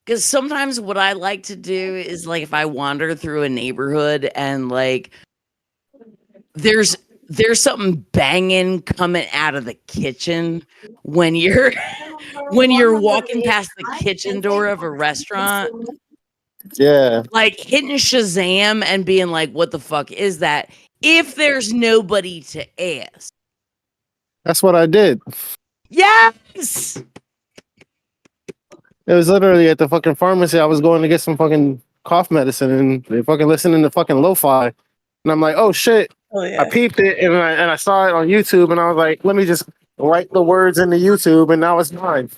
Speaker 3: because sometimes what I like to do is like if I wander through a neighborhood and like there's something banging coming out of the kitchen when you're walking past the kitchen door of a restaurant.
Speaker 5: Yeah.
Speaker 3: Like hitting Shazam and being like, what the fuck is that? If there's nobody to ask.
Speaker 5: That's what I did.
Speaker 3: Yes.
Speaker 5: It was literally at the fucking pharmacy. I was going to get some fucking cough medicine, and they fucking listening to fucking lo-fi. And I'm like, oh shit.
Speaker 4: Oh, yeah.
Speaker 5: I peeped it, and I saw it on YouTube, and I was like, let me just write the words into YouTube, and now it's mine.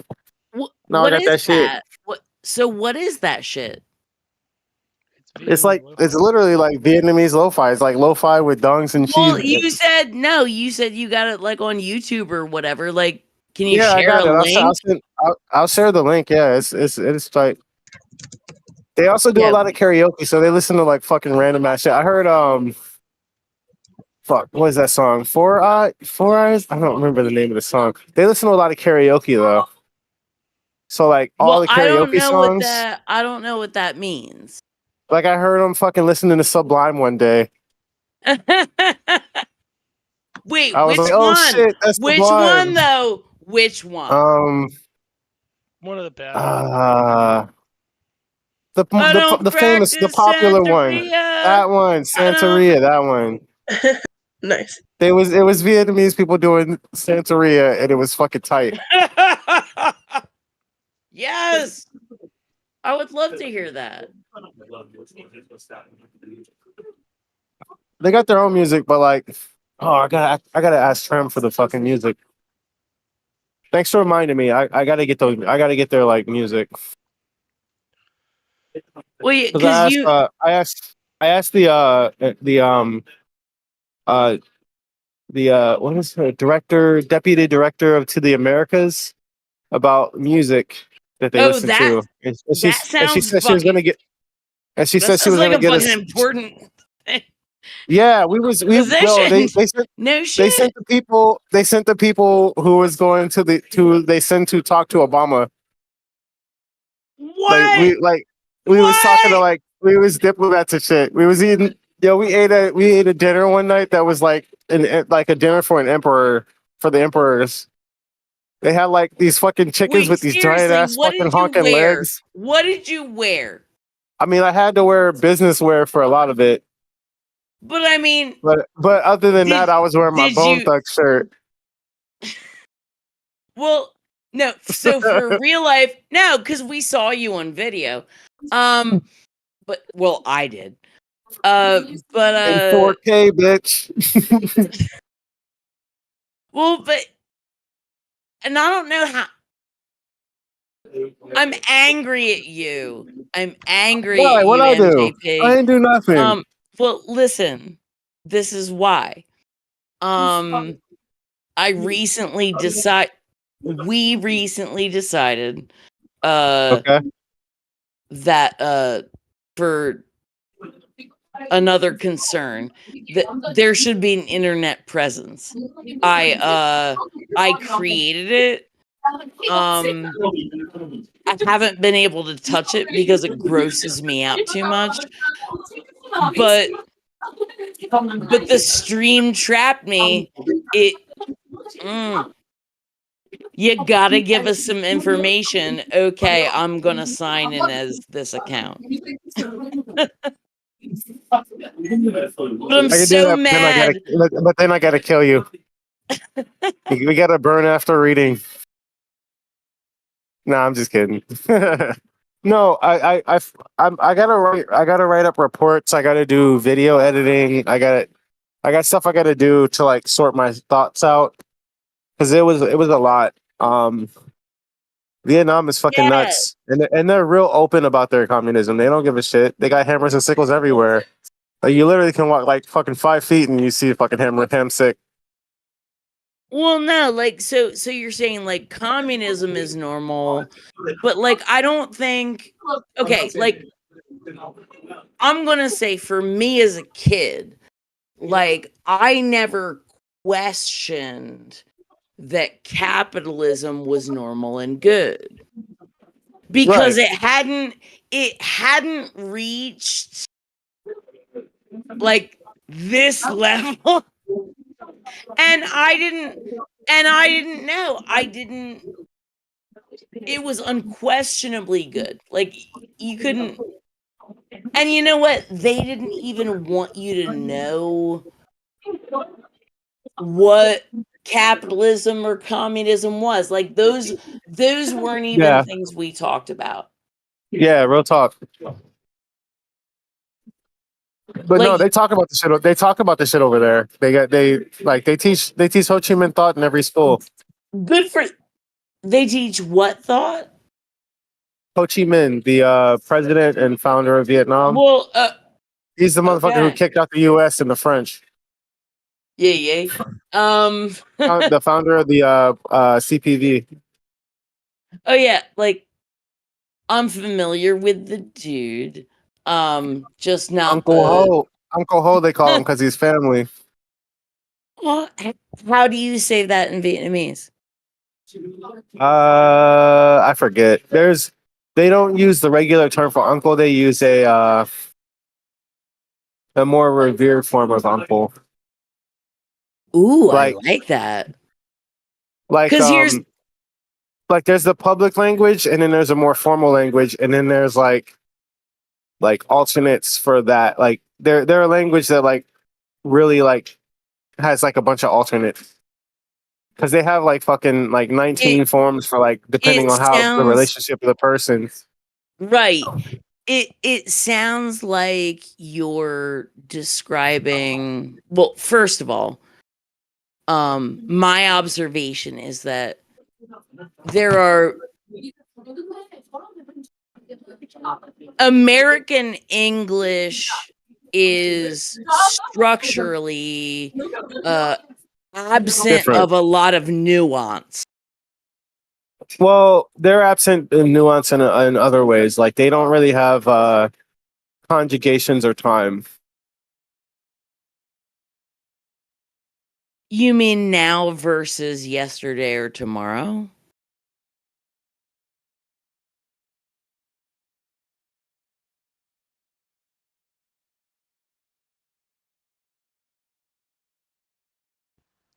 Speaker 5: Now I got that shit.
Speaker 3: What is that shit?
Speaker 5: It's literally like Vietnamese lo-fi. It's like lo-fi with dongs and cheese.
Speaker 3: Well, you said you got it like on YouTube or whatever. Like, can you share
Speaker 5: I got
Speaker 3: a
Speaker 5: it.
Speaker 3: link?
Speaker 5: I'll share the link. Yeah, it's like they also do a lot of karaoke, so they listen to like fucking random ass shit. I heard what is that song? Four Eyes? I don't remember the name of the song. They listen to a lot of karaoke though. So like all the karaoke songs.
Speaker 3: I don't know what that means.
Speaker 5: Like I heard him fucking listening to Sublime one day.
Speaker 3: Wait,
Speaker 5: I was
Speaker 3: which
Speaker 5: like, oh
Speaker 3: one?
Speaker 5: shit, that's
Speaker 3: Which one
Speaker 5: Sublime.
Speaker 3: though? Which one?
Speaker 1: One of the bad ones.
Speaker 3: I don't
Speaker 5: The famous, the
Speaker 3: practice
Speaker 5: popular one.
Speaker 3: Santeria.
Speaker 5: That one,
Speaker 3: I don't-
Speaker 5: Santeria. That one.
Speaker 4: Nice.
Speaker 5: It was Vietnamese people doing Santeria, and it was fucking tight.
Speaker 3: Yes, I would love to hear that.
Speaker 5: They got their own music, but like, oh, I gotta ask Trem for the fucking music. Thanks for reminding me. I gotta get those. I gotta get their like music.
Speaker 3: Well,
Speaker 5: Because
Speaker 3: because you.
Speaker 5: I asked the what is her deputy director of To the Americas about music that they
Speaker 3: Oh,
Speaker 5: listen
Speaker 3: that
Speaker 5: to, and she
Speaker 3: sounds
Speaker 5: said she was gonna
Speaker 3: fucking.
Speaker 5: get, and she
Speaker 3: That
Speaker 5: said she
Speaker 3: sounds
Speaker 5: was
Speaker 3: like
Speaker 5: gonna
Speaker 3: a
Speaker 5: get
Speaker 3: fucking
Speaker 5: us.
Speaker 3: important
Speaker 5: Yeah, we well
Speaker 3: position. No
Speaker 5: they
Speaker 3: shit.
Speaker 5: sent the people who was going to they sent to talk to Obama.
Speaker 3: What?
Speaker 5: We was talking to
Speaker 3: What?
Speaker 5: we was diplomats and shit. We was eating. We ate a dinner one night that was like a dinner for an emperor, for the emperors. They had like these fucking chickens
Speaker 3: Wait,
Speaker 5: with these giant
Speaker 3: seriously,
Speaker 5: ass
Speaker 3: what
Speaker 5: fucking
Speaker 3: did you
Speaker 5: honking
Speaker 3: wear?
Speaker 5: legs.
Speaker 3: What did you wear?
Speaker 5: I mean, I had to wear business wear for a lot of it,
Speaker 3: But I mean,
Speaker 5: but other than that,
Speaker 3: did
Speaker 5: I was wearing my
Speaker 3: did
Speaker 5: Bone
Speaker 3: you?
Speaker 5: Thugs shirt.
Speaker 3: Well, no. So for real life, no, because we saw you on video. But well, I did. But
Speaker 5: In 4K, bitch.
Speaker 3: well, but and I don't know how. I'm angry at you. I'm angry at
Speaker 5: Why? What
Speaker 3: you,
Speaker 5: I do? I
Speaker 3: MJP.
Speaker 5: didn't do nothing.
Speaker 3: Well, listen. This is why. I recently decide. We recently decided.
Speaker 5: Okay.
Speaker 3: That for another concern that there should be an internet presence. I created it. I haven't been able to touch it because it grosses me out too much. But the stream trapped me. You gotta give us some information. Okay, I'm gonna sign in as this account. But I'm
Speaker 5: I can do
Speaker 3: so
Speaker 5: that,
Speaker 3: mad.
Speaker 5: but then I gotta kill you. We gotta burn after reading. No, I'm just kidding. No, I gotta write up reports. I gotta do video editing. I got stuff I gotta do to like sort my thoughts out because it was a lot. Vietnam is fucking
Speaker 3: Yeah.
Speaker 5: nuts, and they're real open about their communism. They don't give a shit. They got hammers and sickles everywhere. Like you literally can walk like fucking 5 feet and you see a fucking ham sick.
Speaker 3: Well, no, like so you're saying like communism is normal, but like I don't think okay, like I'm going to say for me as a kid, like I never questioned that capitalism was normal and good because
Speaker 5: Right.
Speaker 3: it hadn't reached like this level. And I didn't know. It was unquestionably good. Like you couldn't. And you know what? They didn't even want you to know what capitalism or communism was. Like those weren't even
Speaker 5: Yeah.
Speaker 3: things we talked about.
Speaker 5: Yeah. Real talk. But no,
Speaker 3: Like
Speaker 5: they talk about the shit. They talk about the shit over there. They teach Ho Chi Minh thought in every school.
Speaker 3: good for they teach what thought?
Speaker 5: Ho Chi Minh, the president and founder of Vietnam.
Speaker 3: Well,
Speaker 5: He's the motherfucker who
Speaker 3: okay.
Speaker 5: kicked out the U.S. and the French.
Speaker 3: Yeah.
Speaker 5: The founder of the CPV.
Speaker 3: Oh yeah, like I'm familiar with the dude. Just not
Speaker 5: Uncle Ho. Uncle Ho, they call him because he's family.
Speaker 3: Well, how do you say that in Vietnamese?
Speaker 5: I forget. They don't use the regular term for uncle. They use a a more revered form of uncle.
Speaker 3: Ooh,
Speaker 5: Like,
Speaker 3: I like that.
Speaker 5: like
Speaker 3: Because here's
Speaker 5: like there's the public language, and then there's a more formal language, and then there's like alternates for that. Like there are language that like really like has like a bunch of alternates because they have like fucking like 19
Speaker 3: it.
Speaker 5: forms for like depending
Speaker 3: It
Speaker 5: on how the
Speaker 3: sounds
Speaker 5: relationship of the person.
Speaker 3: right. It sounds like you're describing. Well, first of all, my observation is that there are American English is structurally absent
Speaker 5: Different.
Speaker 3: of a lot of nuance.
Speaker 5: Well, they're absent in nuance in other ways. Like they don't really have conjugations or time.
Speaker 3: You mean now versus yesterday or tomorrow?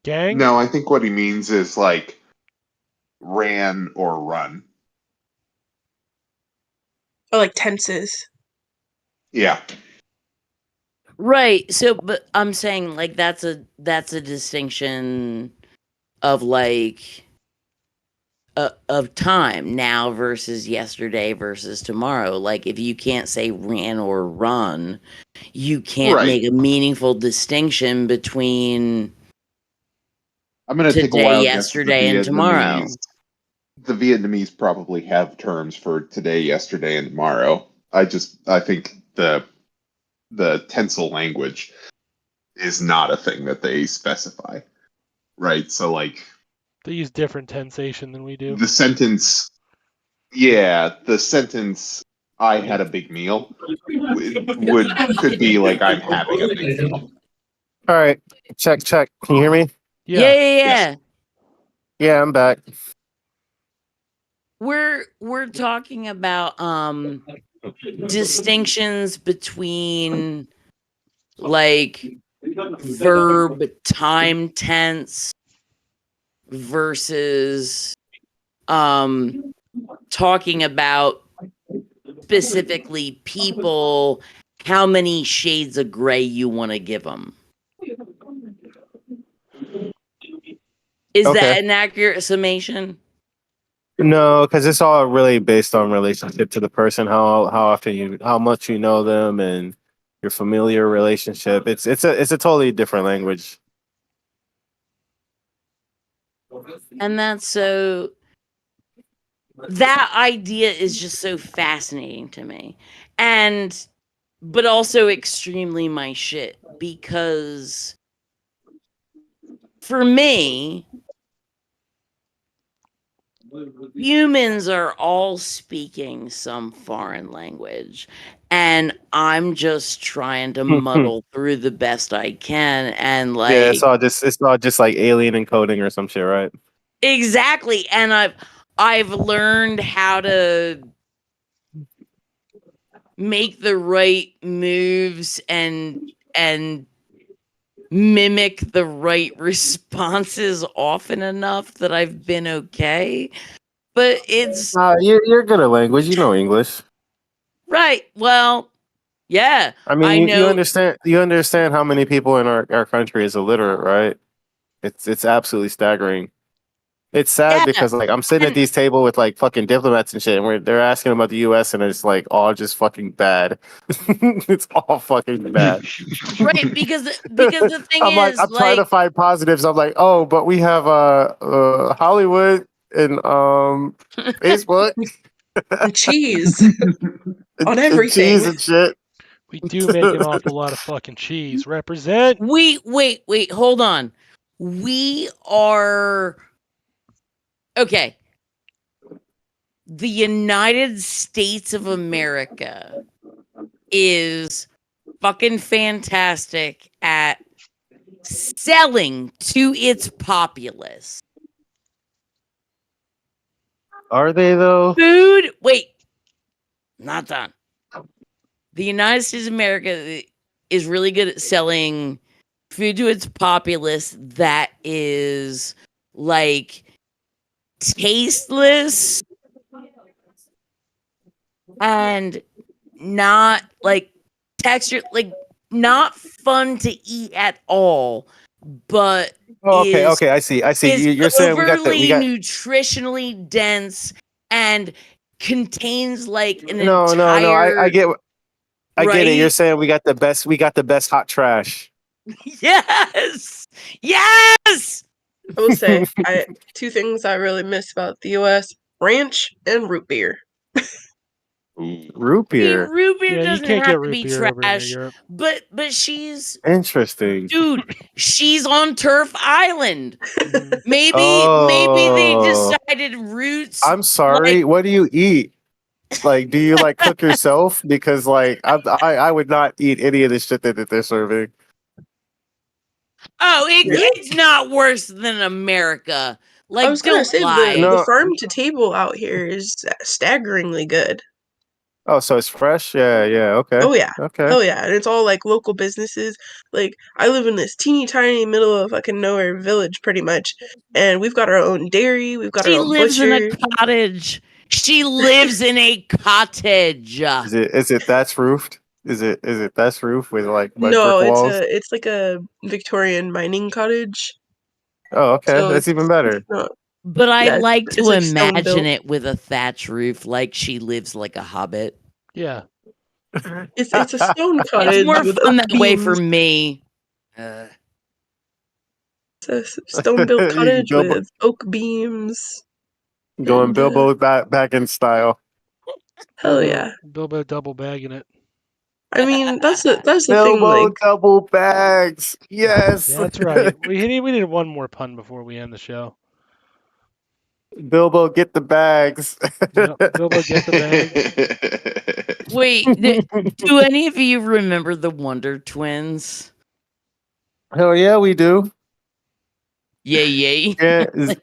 Speaker 1: Gang?
Speaker 2: No, I think what he means is like ran or run.
Speaker 4: Or like tenses.
Speaker 2: Yeah.
Speaker 3: Right. So but I'm saying like that's a distinction of like of time now versus yesterday versus tomorrow. Like if you can't say ran or run, you can't
Speaker 2: Right.
Speaker 3: make a meaningful distinction between
Speaker 2: I'm going to take a
Speaker 3: today,
Speaker 2: wild guess that
Speaker 3: yesterday, and tomorrow.
Speaker 2: the Vietnamese probably have terms for today, yesterday, and tomorrow. I think the tensile language is not a thing that they specify, right? So like
Speaker 1: They use different tensation than we do.
Speaker 2: the sentence, yeah, the sentence "I had a big meal" could be like "I'm having a big meal."
Speaker 5: All right, check. Can you hear me?
Speaker 3: Yeah,
Speaker 1: Yeah.
Speaker 3: yeah,
Speaker 2: Yes.
Speaker 3: yeah.
Speaker 5: Yeah, I'm back.
Speaker 3: We're talking about distinctions between like verb time tense versus talking about specifically people, how many shades of gray you want to give them. Is
Speaker 5: Okay.
Speaker 3: that an accurate summation?
Speaker 5: No, because it's all really based on relationship to the person, how much you know them, and your familiar relationship. It's a totally different language.
Speaker 3: And that's so that idea is just so fascinating to me. And but also extremely my shit because for me, humans are all speaking some foreign language, and I'm just trying to muddle through the best I can. And
Speaker 5: Yeah,
Speaker 3: like,
Speaker 5: it's all just like alien encoding or some shit, right?
Speaker 3: exactly. And I've learned how to make the right moves and mimic the right responses often enough that I've been okay. But it's
Speaker 5: You're good at language. You know English.
Speaker 3: right. Well, yeah,
Speaker 5: I mean,
Speaker 3: I
Speaker 5: you
Speaker 3: know.
Speaker 5: understand how many people in our country is illiterate, right? It's absolutely staggering. It's sad
Speaker 3: Yeah,
Speaker 5: because like I'm sitting at
Speaker 3: and
Speaker 5: these table with like fucking diplomats and shit, and they're asking about the U.S. and it's like all just fucking bad. It's all fucking bad.
Speaker 3: right because the thing
Speaker 5: I'm like
Speaker 3: is
Speaker 5: I'm trying to
Speaker 3: like
Speaker 5: find positives. I'm like, oh, but we have Hollywood and Facebook
Speaker 4: And cheese on
Speaker 5: and cheese
Speaker 4: everything.
Speaker 5: and shit.
Speaker 1: We do make an awful lot of fucking cheese. Represent.
Speaker 3: wait, hold on. We are okay. The United States of America is fucking fantastic at selling to its populace
Speaker 5: Are they though?
Speaker 3: food. Wait, not done. The United States of America is really good at selling food to its populace that is like tasteless and not like texture, like not fun to eat at all, but
Speaker 5: Oh, okay,
Speaker 3: is
Speaker 5: okay, I see.
Speaker 3: is
Speaker 5: You're saying we
Speaker 3: overly
Speaker 5: got.
Speaker 3: nutritionally dense and contains like an
Speaker 5: No, no, no.
Speaker 3: entire
Speaker 5: I get it. You're
Speaker 3: right.
Speaker 5: saying we got the best. We got the best hot trash.
Speaker 3: Yes, yes.
Speaker 4: I will say, two things I really miss about the U.S: ranch and root beer.
Speaker 5: Root
Speaker 3: I mean,
Speaker 5: beer.
Speaker 3: root beer
Speaker 1: Yeah, you
Speaker 3: doesn't
Speaker 1: can't
Speaker 3: have
Speaker 1: get
Speaker 3: to
Speaker 1: root
Speaker 3: be
Speaker 1: beer over in
Speaker 3: trash,
Speaker 1: Europe.
Speaker 3: but she's
Speaker 5: Interesting.
Speaker 3: dude. She's on Turf Island.
Speaker 1: Mhm.
Speaker 3: Maybe they
Speaker 5: Oh,
Speaker 3: decided roots.
Speaker 5: I'm sorry. What do you eat? Like, do you like cook yourself? Because like, I would not eat any of the shit that they're serving.
Speaker 3: Oh,
Speaker 4: Yeah.
Speaker 3: it's not worse than America. Like,
Speaker 4: I was gonna
Speaker 3: don't
Speaker 4: say
Speaker 3: lie.
Speaker 4: the farm to table out here is staggeringly good.
Speaker 5: Oh, so it's fresh? Yeah, yeah. Okay.
Speaker 4: Oh yeah.
Speaker 5: Okay.
Speaker 4: Oh yeah, and it's all like local businesses. Like I live in this teeny tiny middle of fucking nowhere village, pretty much, and we've got our own dairy, we've got our
Speaker 3: She
Speaker 4: own
Speaker 3: lives in a
Speaker 4: butcher.
Speaker 3: cottage. She lives in a cottage.
Speaker 5: Is it that's roofed? Is it that's roof with like brick
Speaker 4: No,
Speaker 5: walls?
Speaker 4: it's like a Victorian mining cottage.
Speaker 5: Oh, okay.
Speaker 4: So
Speaker 5: That's even better.
Speaker 4: it's not.
Speaker 3: But I
Speaker 4: Yeah,
Speaker 3: like
Speaker 4: it's
Speaker 3: to
Speaker 4: like stone
Speaker 3: imagine
Speaker 4: built.
Speaker 3: it with a thatch roof, like she lives like a hobbit.
Speaker 1: Yeah.
Speaker 4: It's a stone
Speaker 3: It's
Speaker 4: cottage
Speaker 3: more
Speaker 4: with
Speaker 3: fun
Speaker 4: oak
Speaker 3: that way for
Speaker 4: beams.
Speaker 3: me.
Speaker 4: It's a stone built
Speaker 5: You can
Speaker 4: cottage with oak beams.
Speaker 5: going
Speaker 4: And
Speaker 5: Bilbo back in style.
Speaker 4: hell yeah.
Speaker 1: Bilbo double bagging it.
Speaker 4: I mean, that's the thing.
Speaker 5: Bilbo
Speaker 4: Like,
Speaker 5: double bags. Yes.
Speaker 1: Yeah, that's right. We need one more pun before we end the show.
Speaker 5: Bilbo, get the bags.
Speaker 1: Yep. Bilbo, get the bag.
Speaker 3: Wait, do any of you remember the Wonder Twins?
Speaker 5: Hell yeah, we do.
Speaker 3: Yay.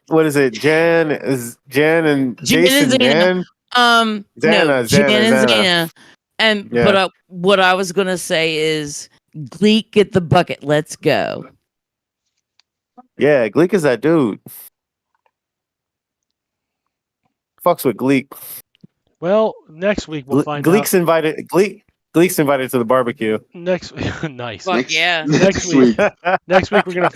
Speaker 5: What is it? Jan and
Speaker 3: Jan and
Speaker 5: Jason.
Speaker 3: Zana.
Speaker 5: Jan.
Speaker 3: No,
Speaker 5: Xana,
Speaker 3: Jan and
Speaker 5: Xana.
Speaker 3: Zana. And
Speaker 5: Yeah.
Speaker 3: but what I was gonna say is, Gleek, get the bucket. Let's go.
Speaker 5: Yeah, Gleek is that dude. Fucks with Gleek.
Speaker 1: Well, next week we'll find
Speaker 5: Gleek's
Speaker 1: out.
Speaker 5: invited. Gleek's invited to the barbecue.
Speaker 1: Nice.
Speaker 3: Fuck yeah.
Speaker 2: Next week.
Speaker 1: Next week we're gonna